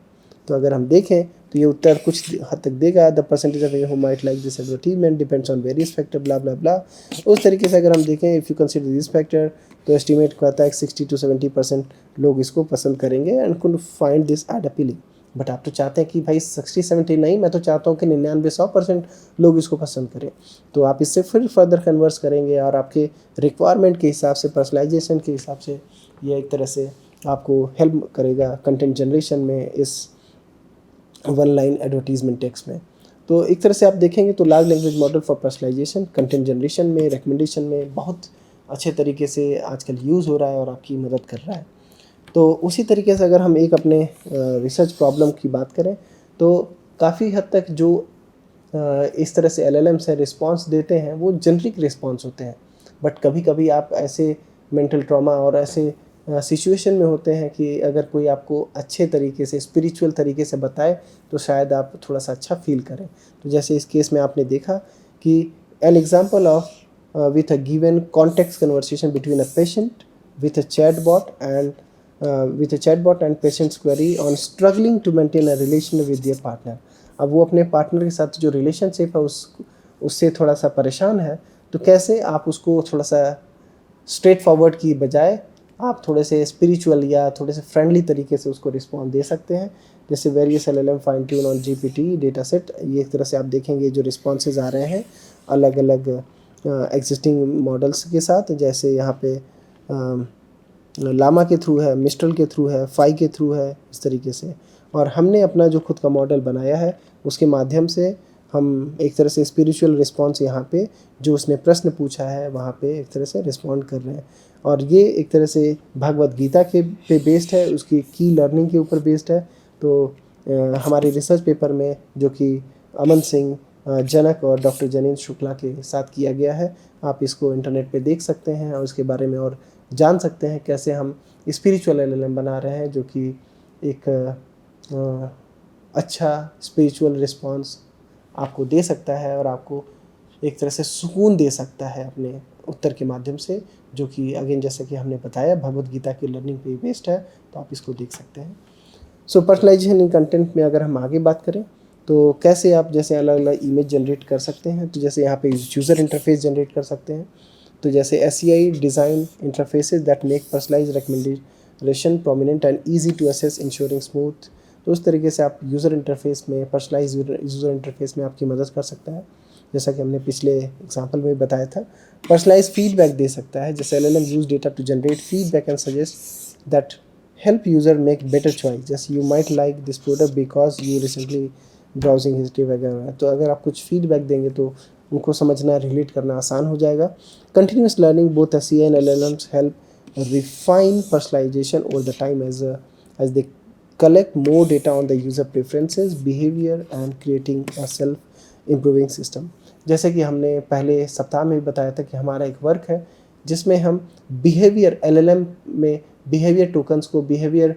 S1: तो अगर हम देखें तो ये उत्तर कुछ हद तक देगा। The percentage of who might like this advertisement depends on various factor blah blah blah. उस तरीके से अगर हम देखें, if you consider this factor, तो एस्टिमेट कहता है 60 to 70% लोग इसको पसंद करेंगे and could find this ad appealing. But आप तो चाहते हैं कि भाई 60-70 नहीं, मैं तो चाहता हूँ कि 99-100% लोग इसको पसंद करें। तो आप इससे फिर फर्दर कन्वर्स करेंगे और आपके रिक्वायरमेंट के हिसाब से, पर्सनलाइजेशन के हिसाब से ये एक तरह से आपको हेल्प करेगा कंटेंट जनरेशन में, इस 1 लाइन एडवर्टीजमेंट टेक्स्ट में। तो एक तरह से आप देखेंगे तो large language model for personalisation content generation में, रिकमेंडेशन में बहुत अच्छे तरीके से आजकल यूज़ हो रहा है और आपकी मदद कर रहा है। तो उसी तरीके से अगर हम एक अपने रिसर्च प्रॉब्लम की बात करें, तो काफ़ी हद तक जो इस तरह से एलएलएम से रिस्पांस देते हैं वो जेनरिक रिस्पांस होते हैं। बट कभी कभी आप ऐसे मेंटल ट्रॉमा और ऐसे सिचुएशन में होते हैं कि अगर कोई आपको अच्छे तरीके से, स्पिरिचुअल तरीके से बताए तो शायद आप थोड़ा सा अच्छा फील करें। तो जैसे इस केस में आपने देखा कि an example of with a given context conversation between a patient with a chatbot and patient's query on struggling to maintain a relation with their partner। अब वो अपने पार्टनर के साथ जो रिलेशनशिप है उससे थोड़ा सा परेशान है, तो कैसे आप उसको थोड़ा सा स्ट्रेट फॉरवर्ड की बजाय आप थोड़े से स्पिरिचुअल या थोड़े से फ्रेंडली तरीके से उसको रिस्पॉन्स दे सकते हैं। जैसे various LLM fine tune on GPT data set, ये एक तरह से आप देखेंगे जो रिस्पॉन्सेज आ रहे हैं अलग अलग एग्जिस्टिंग मॉडल्स के साथ। जैसे यहाँ पे लामा के थ्रू है, मिस्ट्रल के थ्रू है, फाई के थ्रू है, इस तरीके से। और हमने अपना जो खुद का मॉडल बनाया है उसके माध्यम से हम एक तरह से स्पिरिचुअल रिस्पॉन्स यहाँ पे जो उसने प्रश्न पूछा है वहाँ पे एक तरह से रिस्पॉन्ड कर रहे हैं। और ये एक तरह से भगवत गीता के पे बेस्ड है, उसकी की लर्निंग के ऊपर बेस्ड है। तो हमारे रिसर्च पेपर में जो कि अमन सिंह जनक और डॉक्टर जनीन शुक्ला के साथ किया गया है, आप इसको इंटरनेट पे देख सकते हैं और उसके बारे में और जान सकते हैं कैसे हम स्पिरिचुअल एलएलएम बना रहे हैं जो कि एक अच्छा स्पिरिचुअल रिस्पांस आपको दे सकता है और आपको एक तरह से सुकून दे सकता है अपने उत्तर के माध्यम से, जो कि अगेन जैसे कि हमने बताया भगवत गीता की लर्निंग पे बेस्ड है। तो आप इसको देख सकते हैं। सो पर्सनलाइजेशन इन कंटेंट में अगर हम आगे बात करें तो कैसे आप जैसे अलग अलग इमेज जनरेट कर सकते हैं। तो जैसे यहाँ पे यूज़र इंटरफेस जनरेट कर सकते हैं। तो जैसे SCI design interfaces that make personalised recommendation prominent and easy to access ensuring smooth. तो उस तरीके से आप यूज़र इंटरफेस में, पर्सनलाइज यूज़र इंटरफेस में आपकी मदद कर सकता है। जैसा कि हमने पिछले एग्जांपल में बताया था, पर्सनलाइज फीडबैक दे सकता है। जैसे LLM use data to generate feedback and suggest that help user make better choice. जैसे you might like this product because you recently browsing history वगैरह। तो अगर आप कुछ फीडबैक देंगे तो उनको समझना, रिलेट करना आसान हो जाएगा। Continuous learning both SCI and LLMs help refine personalization over the time as they collect more data on the user preferences, behavior and creating a self improving system। जैसे कि हमने पहले सप्ताह में भी बताया था कि हमारा एक वर्क है जिसमें हम बिहेवियर एलएलएम में बिहेवियर टोकन्स को, बिहेवियर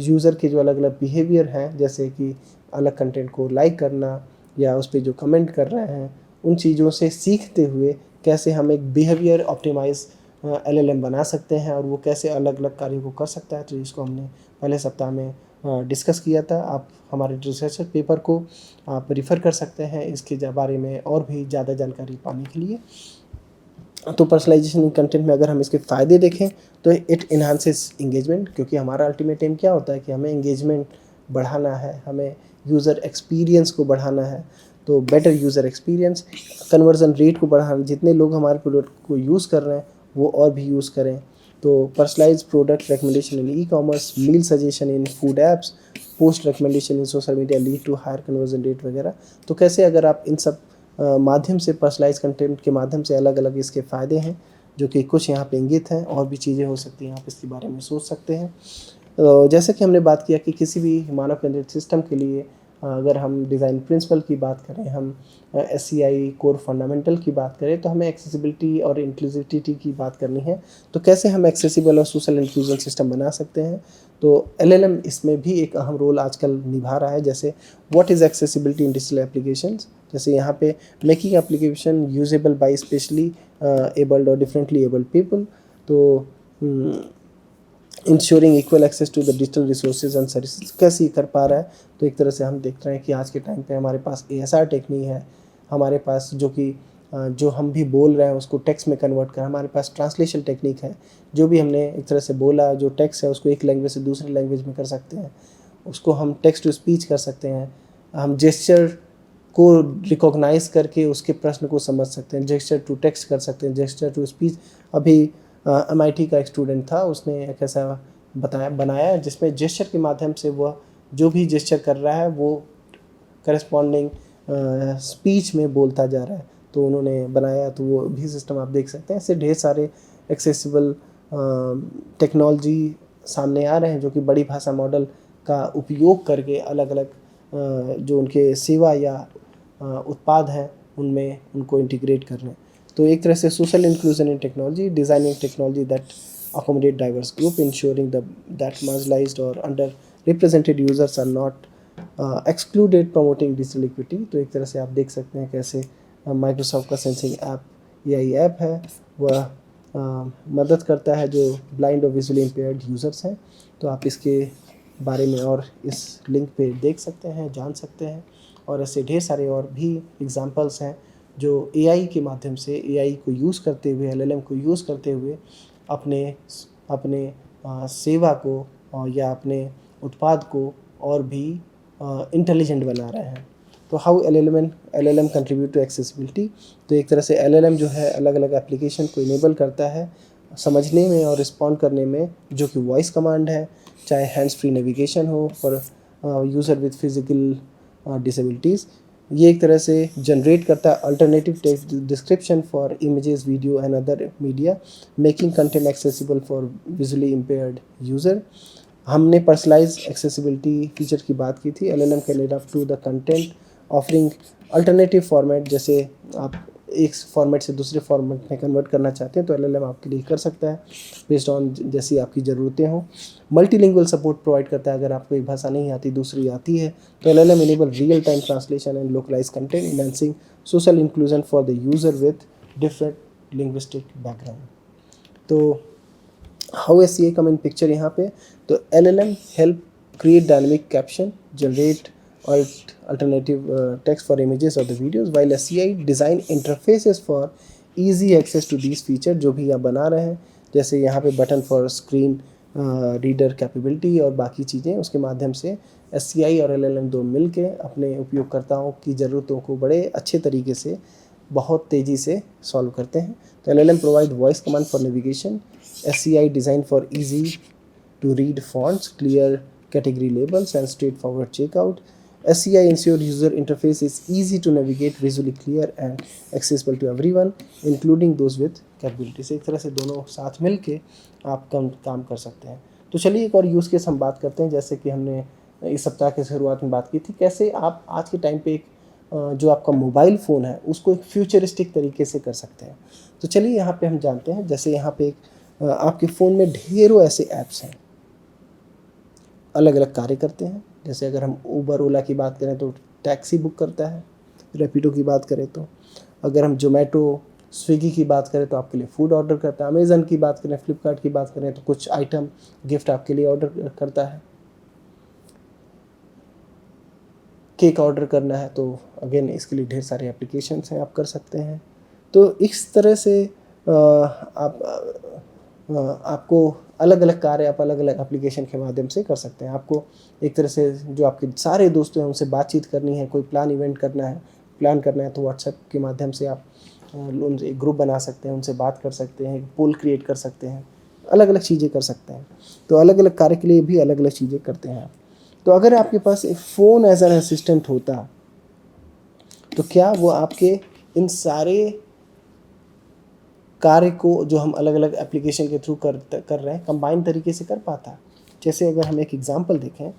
S1: यूज़र के जो अलग अलग बिहेवियर हैं, जैसे कि अलग कंटेंट को लाइक करना या उस पर जो कमेंट कर रहे हैं, उन चीज़ों से सीखते हुए कैसे हम एक बिहेवियर ऑप्टिमाइज LLM बना सकते हैं और वो कैसे अलग अलग कार्यों को कर सकता है, तो इसको हमने पहले सप्ताह में डिस्कस किया था। आप हमारे रिसर्च पेपर को आप रिफ़र कर सकते हैं इसके बारे में और भी ज़्यादा जानकारी पाने के लिए। तो पर्सनलाइजेशन इन कंटेंट में अगर हम इसके फ़ायदे देखें तो इट इन्हांसेस इंगेजमेंट, क्योंकि हमारा अल्टीमेट एम क्या होता है कि हमें इंगेजमेंट बढ़ाना है, हमें यूज़र एक्सपीरियंस को बढ़ाना है। तो better user experience, conversion rate को बढ़ाना, जितने लोग हमारे प्रोडक्ट को यूज़ कर रहे हैं वो और भी यूज़ करें। तो personalise product recommendation in e-commerce, meal suggestion in food apps, post recommendation in social media lead to higher conversion rate वगैरह। तो कैसे अगर आप इन सब माध्यम से, पर्सनलाइज कंटेंट के माध्यम से अलग अलग इसके फ़ायदे हैं जो कि कुछ यहाँ पे इंगित हैं, और भी चीज़ें हो सकती हैं, आप इसके बारे में सोच सकते हैं। जैसे कि हमने बात किया कि किसी भी मानव केंद्रित सिस्टम के लिए अगर हम डिज़ाइन प्रिंसिपल की बात करें, हम SCI कोर फंडामेंटल की बात करें, तो हमें एक्सेसिबिलिटी और इंक्लूसिविटी की बात करनी है। तो कैसे हम एक्सेसिबल और सोशल इंक्लूजन सिस्टम बना सकते हैं, तो LLM इसमें भी एक अहम रोल आजकल निभा रहा है। जैसे what is accessibility in digital applications, जैसे यहाँ पे making application usable by specially abled और डिफरेंटली एबल्ड पीपल। तो ensuring equal access to the digital resources and services, कैसे कर पा रहा है। तो एक तरह से हम देख रहे हैं कि आज के टाइम पे हमारे पास ASR टेक्निक है, हमारे पास जो कि जो हम भी बोल रहे हैं उसको टेक्स्ट में कन्वर्ट कर, हमारे पास ट्रांसलेशन टेक्निक है, जो भी हमने एक तरह से बोला जो टेक्स्ट है उसको एक लैंग्वेज से दूसरी लैंग्वेज में कर सकते हैं, उसको हम टेक्स्ट टू स्पीच कर सकते हैं, हम जेस्चर को रिकॉग्नाइज करके उसके प्रश्न को समझ सकते हैं, जेस्चर टू टेक्स्ट कर सकते हैं, जेस्चर टू स्पीच। अभी MIT का एक स्टूडेंट था, उसने एक ऐसा बनाया जिसमें जेस्चर के माध्यम से वह जो भी जेस्चर कर रहा है वो करस्पॉन्डिंग स्पीच में बोलता जा रहा है, तो उन्होंने बनाया। तो वो भी सिस्टम आप देख सकते हैं। ऐसे ढेर सारे एक्सेसिबल टेक्नोलॉजी सामने आ रहे हैं जो कि बड़ी भाषा मॉडल का उपयोग करके अलग अलग जो उनके सेवा या उत्पाद हैं उनमें उनको इंटीग्रेट कर रहे हैं। तो एक तरह से social inclusion in technology, designing technology that accommodate diverse group, ensuring that marginalized or underrepresented users are not excluded, promoting digital equity। तो एक तरह से आप देख सकते हैं कैसे माइक्रोसॉफ्ट का सेंसिंग ऐप AI ऐप है, वह मदद करता है जो ब्लाइंड और विजुअली इम्पेयर्ड यूज़र्स हैं। तो आप इसके बारे में और इस लिंक पे देख सकते हैं, जान सकते हैं। और ऐसे ढेर सारे और भी एग्जांपल्स हैं जो AI के माध्यम से, AI को यूज़ करते हुए, LLM को यूज़ करते हुए अपने सेवा को या अपने उत्पाद को और भी इंटेलिजेंट बना रहे हैं। तो how LLM contribute to accessibility, तो एक तरह से LLM जो है अलग अलग एप्लीकेशन को इनेबल करता है समझने में और रिस्पॉन्ड करने में, जो कि वॉइस कमांड है, चाहे हैंड्स फ्री नेविगेशन हो for user with physical disabilities. ये एक तरह से जनरेट करता है alternative text description for images, video and other media, making content accessible for visually impaired user. हमने पर्सनलाइज एक्सेसिबिलिटी फीचर की बात की थी। LLM can adopt to the content offering alternative format, जैसे आप एक फॉर्मेट से दूसरे फॉर्मेट में कन्वर्ट करना चाहते हैं तो LLM आपके लिए कर सकता है बेस्ड ऑन जैसी आपकी ज़रूरतें हों। मल्टीलिंगुअल सपोर्ट प्रोवाइड करता है, अगर आपको एक भाषा नहीं आती दूसरी आती है तो LLM enable real time translation and localise content, enhancing social inclusion for the user with different linguistic background. तो how SCI come in picture यहाँ पे, तो LLM help create dynamic caption, generate alternative text for images or the videos, while SCI design interfaces for easy access to these feature, जो भी आप बना रहे हैं, जैसे यहाँ पे button for screen reader capability और बाकी चीज़ें, उसके माध्यम से SCI और LLM दो मिल के अपने उपयोगकर्ताओं की ज़रूरतों को बड़े अच्छे तरीके से बहुत तेज़ी से सॉल्व करते हैं। तो LLM provide voice command for navigation, SCI design for easy to read fonts, clear category labels and straightforward checkout. SCI ensure user interface is easy to navigate, visually clear and accessible to everyone, including those with capabilities। एक तरह से दोनों साथ मिल के आप काम कर सकते हैं। तो चलिए एक और यूज़ केस हम बात करते हैं, जैसे कि हमने इस सप्ताह के शुरुआत में बात की थी, कैसे आप आज के टाइम पे एक जो आपका मोबाइल फ़ोन है उसको एक फ्यूचरिस्टिक तरीके से कर सकते हैं। तो चलिए यहाँ पे हम जानते हैं, जैसे यहाँ पे आपके फ़ोन में ढेरों ऐसे ऐप्स हैं, अलग अलग कार्य करते हैं। जैसे अगर हम उबर ओला की बात करें तो टैक्सी बुक करता है, रैपिडो की बात करें तो, अगर हम जोमेटो स्विगी की बात करें तो आपके लिए फूड ऑर्डर करता है, अमेज़न की बात करें, फ्लिपकार्ट की बात करें तो कुछ आइटम गिफ्ट आपके लिए ऑर्डर करता है। केक ऑर्डर करना है तो अगेन इसके लिए ढेर सारे एप्लीकेशंस हैं, आप कर सकते हैं। तो इस तरह से आपको अलग अलग कार्य आप अलग अलग एप्लीकेशन के माध्यम से कर सकते हैं। आपको एक तरह से जो आपके सारे दोस्त हैं उनसे बातचीत करनी है, कोई प्लान करना है तो व्हाट्सएप के माध्यम से आप उनसे एक ग्रुप बना सकते हैं, उनसे बात कर सकते हैं, पोल क्रिएट कर सकते हैं, अलग अलग चीज़ें कर सकते हैं। तो अलग अलग कार्य के लिए भी अलग अलग चीज़ें करते हैं आप। तो अगर आपके पास एक फ़ोन एज एन असिस्टेंट होता तो क्या वो आपके इन सारे कार्य को जो हम अलग अलग एप्लीकेशन के थ्रू कर रहे हैं कंबाइन तरीके से कर पाता। जैसे अगर हम एक एग्जांपल देखें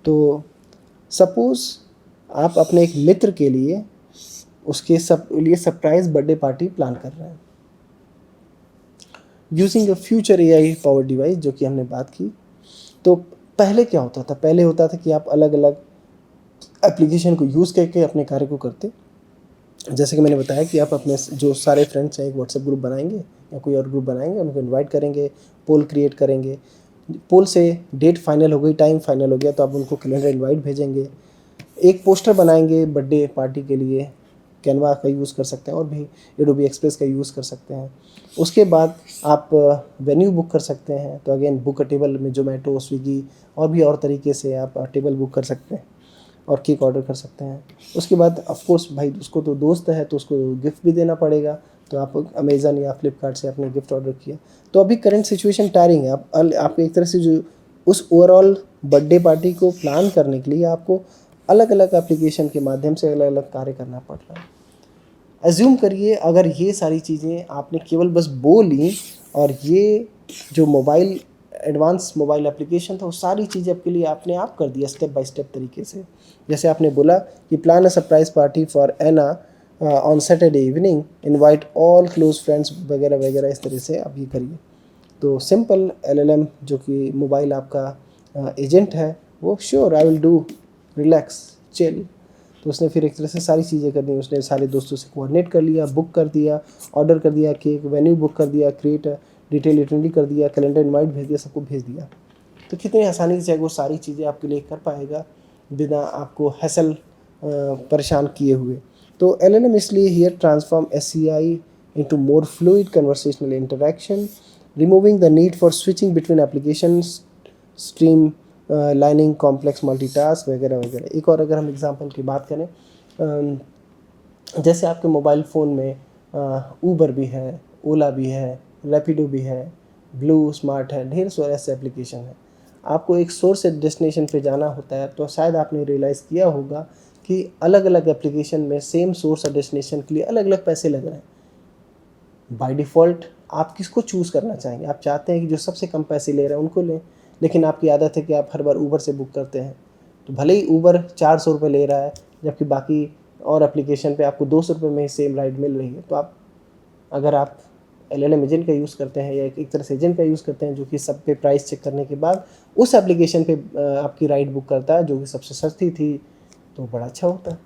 S1: तो सपोज़ आप अपने एक मित्र के लिए उसके लिए सरप्राइज बर्थडे पार्टी प्लान कर रहे हैं using a future AI power device, जो कि हमने बात की। तो पहले क्या होता था? पहले होता था कि आप अलग अलग एप्लीकेशन को यूज़ करके अपने कार्य को करते। जैसे कि मैंने बताया कि आप अपने जो सारे फ्रेंड्स हैं एक व्हाट्सएप ग्रुप बनाएंगे या कोई और ग्रुप बनाएंगे, उनको इनवाइट करेंगे, पोल क्रिएट करेंगे। पोल से डेट फाइनल हो गई, टाइम फाइनल हो गया तो आप उनको कैलेंडर इनवाइट भेजेंगे। एक पोस्टर बनाएंगे बर्थडे पार्टी के लिए, कैनवा का यूज़ कर सकते हैं और भी एडोबी एक्सप्रेस का यूज़ कर सकते हैं। उसके बाद आप वेन्यू बुक कर सकते हैं। तो अगेन बुक अ टेबल में जोमेटो, स्विगी और भी और तरीके से आप टेबल बुक कर सकते हैं और केक ऑर्डर कर सकते हैं। उसके बाद ऑफ कोर्स भाई उसको तो दोस्त है तो उसको गिफ्ट भी देना पड़ेगा, तो आप अमेज़न या फ्लिपकार्ट से आपने गिफ्ट ऑर्डर किया। तो अभी करंट सिचुएशन टायरिंग है। आप एक तरह से जो उस ओवरऑल बर्थडे पार्टी को प्लान करने के लिए आपको अलग अलग एप्लीकेशन के माध्यम से अलग अलग कार्य करना पड़ रहा है। एज्यूम करिए अगर ये सारी चीज़ें आपने केवल बस बोली और ये जो मोबाइल एडवांस मोबाइल एप्लीकेशन था वो सारी चीज़ें आपके लिए आपने आप कर दिया स्टेप बाय स्टेप तरीके से। जैसे आपने बोला कि plan a surprise party for Anna on Saturday evening, invite all close friends वगैरह वगैरह, इस तरह से आप ये करिए। तो सिंपल LLM जो कि मोबाइल आपका एजेंट है वो sure I will do, relax, chill. तो उसने फिर एक तरह से सारी चीज़ें कर दी। उसने सारे दोस्तों से कोऑर्डिनेट कर लिया, बुक कर दिया, ऑर्डर कर दिया, केक वेन्यू बुक कर दिया, क्रिएट डिटेल इटनली कर दिया, कैलेंडर इनवाइट भेज दिया, सबको भेज दिया। तो कितनी आसानी से वो सारी चीज़ें आपके लिए कर पाएगा बिना आपको हैसल परेशान किए हुए। तो LLM इसलिए here transform SCI into more fluid conversational interaction, removing the need for switching between applications, stream lining, complex multitask वगैरह वगैरह। एक और अगर हम एग्जांपल की बात करें, जैसे आपके मोबाइल फ़ोन में ऊबर भी है, ओला भी है, रैपिडो भी है, ब्लू स्मार्ट है, ढेर सारे ऐसे एप्लीकेशन हैं। आपको एक सोर्स से डेस्टिनेशन पे जाना होता है तो शायद आपने रियलाइज़ किया होगा कि अलग अलग एप्लीकेशन में सेम सोर्स और डेस्टिनेशन के लिए अलग अलग पैसे लग रहे हैं। बाय डिफ़ॉल्ट आप किसको चूज़ करना चाहेंगे? आप चाहते हैं कि जो सबसे कम पैसे ले रहे हैं उनको लें, लेकिन आपकी आदत है कि आप हर बार ऊबर से बुक करते हैं। तो भले ही ऊबर 400 रुपये ले रहा है जबकि बाकी और एप्लीकेशन पे आपको 200 रुपये में ही सेम राइड मिल रही है। तो अगर आप LLM एजेंट का यूज़ करते हैं या एक तरह से एजेंट का यूज़ करते हैं जो कि सब पे प्राइस चेक करने के बाद उस एप्लीकेशन पे आपकी राइड बुक करता है जो कि सबसे सस्ती थी, तो बड़ा अच्छा होता है।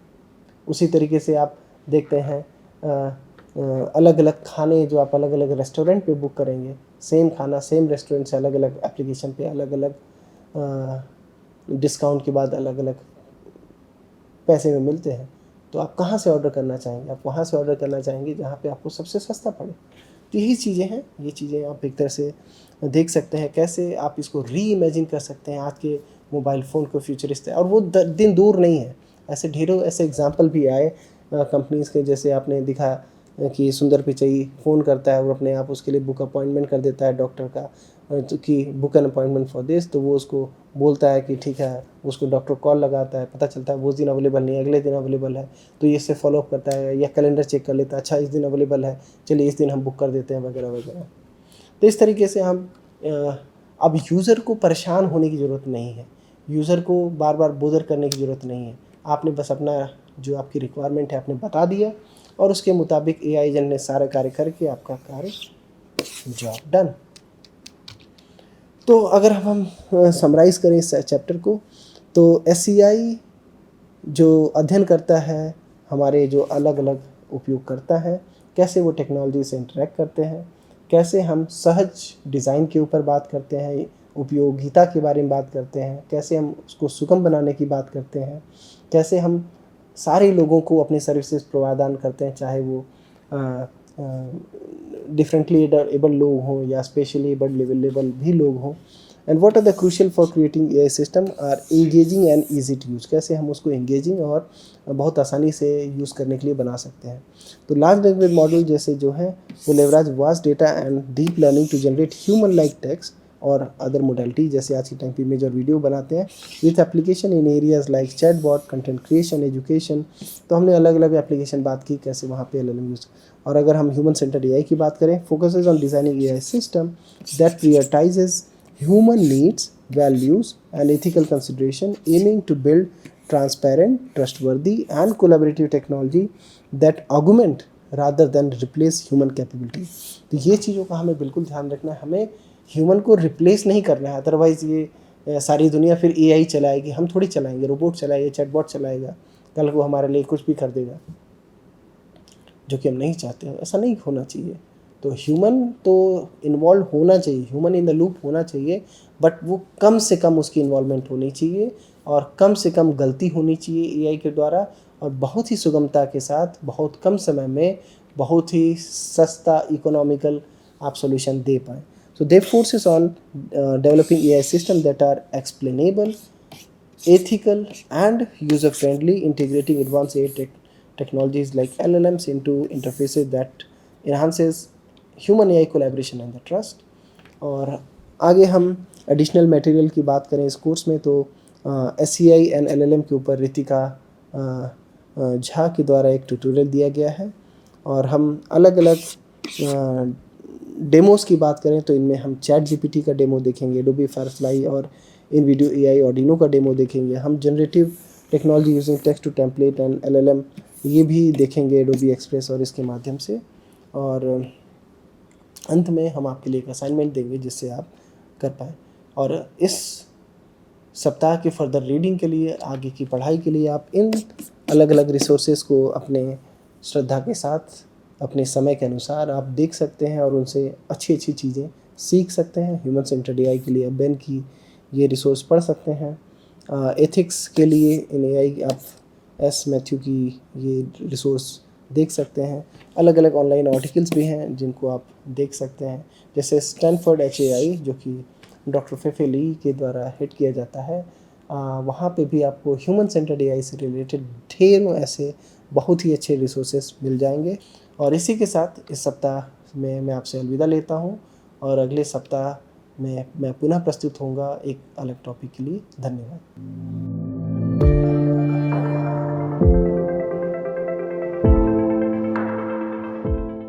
S1: उसी तरीके से आप देखते हैं अलग अलग खाने जो आप अलग अलग रेस्टोरेंट पे बुक करेंगे, सेम खाना सेम रेस्टोरेंट से अलग अलग एप्लीकेशन पे अलग अलग डिस्काउंट के बाद अलग अलग पैसे में मिलते हैं। तो आप कहाँ से ऑर्डर करना चाहेंगे? आप वहाँ से ऑर्डर करना चाहेंगे जहाँ पे आपको सबसे सस्ता पड़े। तो यही चीज़ें हैं, ये चीज़ें आप एक तरह से देख सकते हैं कैसे आप इसको री-इमेजिन कर सकते हैं आज के मोबाइल फ़ोन को फ्यूचरिस्ट है। और वो दिन दूर नहीं है। ऐसे ढेरों ऐसे एग्जाम्पल भी आए कंपनीज़ के, जैसे आपने दिखा कि सुंदर पिचई फ़ोन करता है और अपने आप उसके लिए बुक अपॉइंटमेंट कर देता है डॉक्टर का, तो कि book an appointment for this. तो वो उसको बोलता है कि ठीक है, उसको डॉक्टर कॉल लगाता है, पता चलता है वो उस दिन अवेलेबल नहीं है, अगले दिन अवेलेबल है, तो ये इससे फॉलोअप करता है या कैलेंडर चेक कर लेता है, अच्छा इस दिन अवेलेबल है, चलिए इस दिन हम बुक कर देते हैं वगैरह वगैरह। तो इस तरीके से हम अब यूज़र को परेशान होने की ज़रूरत नहीं है, यूज़र को बार बार बोदर करने की ज़रूरत नहीं है। आपने बस अपना जो आपकी रिक्वायरमेंट है आपने बता दिया और उसके मुताबिक AI एजेंट ने सारा कार्य करके आपका कार्य जॉब डन। तो अगर हम समराइज़ करें इस चैप्टर को, तो SCI जो अध्ययन करता है हमारे जो अलग अलग उपयोगकर्ता हैं, कैसे वो टेक्नोलॉजी से इंटरेक्ट करते हैं, कैसे हम सहज डिज़ाइन के ऊपर बात करते हैं, उपयोगिता के बारे में बात करते हैं, कैसे हम उसको सुगम बनाने की बात करते हैं, कैसे हम सारे लोगों को अपनी सर्विसेज प्रदान करते हैं, चाहे वो डिफरेंटली एबल लोग हों या स्पेशली एबल भी लोग हों। And what are the crucial for creating AI system are engaging and easy to use, कैसे हम उसको एंगेजिंग और बहुत आसानी से यूज़ करने के लिए बना सकते हैं। तो लार्ज लैंग्वेज मॉडल जैसे जो हैं वो leverage vast data and deep learning to generate human like text और अदर मोडेलिटी, जैसे आज के टाइम पे इमेज और वीडियो बनाते हैं with application in areas like chatbot, content creation, education. तो हमने अलग अलग एप्लीकेशन बात की कैसे वहाँ पे LLM यूज़। और अगर हम ह्यूमन सेंटर्ड एआई की बात करें, focuses on designing AI system that prioritises human needs, values and ethical consideration, aiming to build transparent, trustworthy and collaborative technology that augment rather than replace human capability. तो ये चीज़ों का हमें बिल्कुल ध्यान रखना है, हमें ह्यूमन को रिप्लेस नहीं करना है, अदरवाइज़ ये सारी दुनिया फिर एआई चलाएगी, हम थोड़ी चलाएंगे, रोबोट चलाएगा, चैटबॉट चलाएगा, कल को हमारे लिए कुछ भी कर देगा, जो कि हम नहीं चाहते हैं। ऐसा नहीं होना चाहिए। तो ह्यूमन तो इन्वॉल्व होना चाहिए, ह्यूमन इन द लूप होना चाहिए, बट वो कम से कम उसकी इन्वॉल्वमेंट होनी चाहिए और कम से कम गलती होनी चाहिए एआई के द्वारा, और बहुत ही सुगमता के साथ बहुत कम समय में बहुत ही सस्ता इकोनॉमिकल आप सॉल्यूशन दे पाएँ। So they focuses on developing AI systems that are explainable, ethical and user friendly, integrating advanced AI technologies like LLMs into interfaces that enhances human AI collaboration and the trust। और आगे हम additional material की बात करें इस course में, तो SCI and LLM के ऊपर रितिका झा के द्वारा एक ट्यूटोरियल दिया गया है। और हम अलग अलग डेमोस की बात करें तो इनमें हम चैट जीपीटी का डेमो देखेंगे, एडोबी फायरफ्लाई और इन वीडियो एआई ऑर्डिनो का डेमो देखेंगे। हम generative technology using text to template and LLM ये भी देखेंगे एडोबी एक्सप्रेस और इसके माध्यम से। और अंत में हम आपके लिए एक असाइनमेंट देंगे जिससे आप कर पाएँ। और इस सप्ताह के फर्दर रीडिंग के लिए, आगे की पढ़ाई के लिए आप इन अलग अलग रिसोर्सेज को अपने श्रद्धा के साथ अपने समय के अनुसार आप देख सकते हैं और उनसे अच्छी अच्छी चीज़ें सीख सकते हैं। ह्यूमन सेंटर्ड एआई के लिए बेन की ये रिसोर्स पढ़ सकते हैं। एथिक्स के लिए इन एआई आप एस मैथ्यू की ये रिसोर्स देख सकते हैं। अलग अलग ऑनलाइन आर्टिकल्स भी हैं जिनको आप देख सकते हैं, जैसे स्टैनफोर्ड HAI जो कि डॉक्टर फेफे ली के द्वारा हेड किया जाता है। वहाँ पे भी आपको ह्यूमन सेंटर्ड एआई से रिलेटेड ढेरों ऐसे बहुत ही अच्छे रिसोर्सेज मिल जाएंगे। और इसी के साथ इस सप्ताह में मैं आपसे अलविदा लेता हूँ और अगले सप्ताह में मैं पुनः प्रस्तुत होऊंगा एक अलग टॉपिक के लिए। धन्यवाद।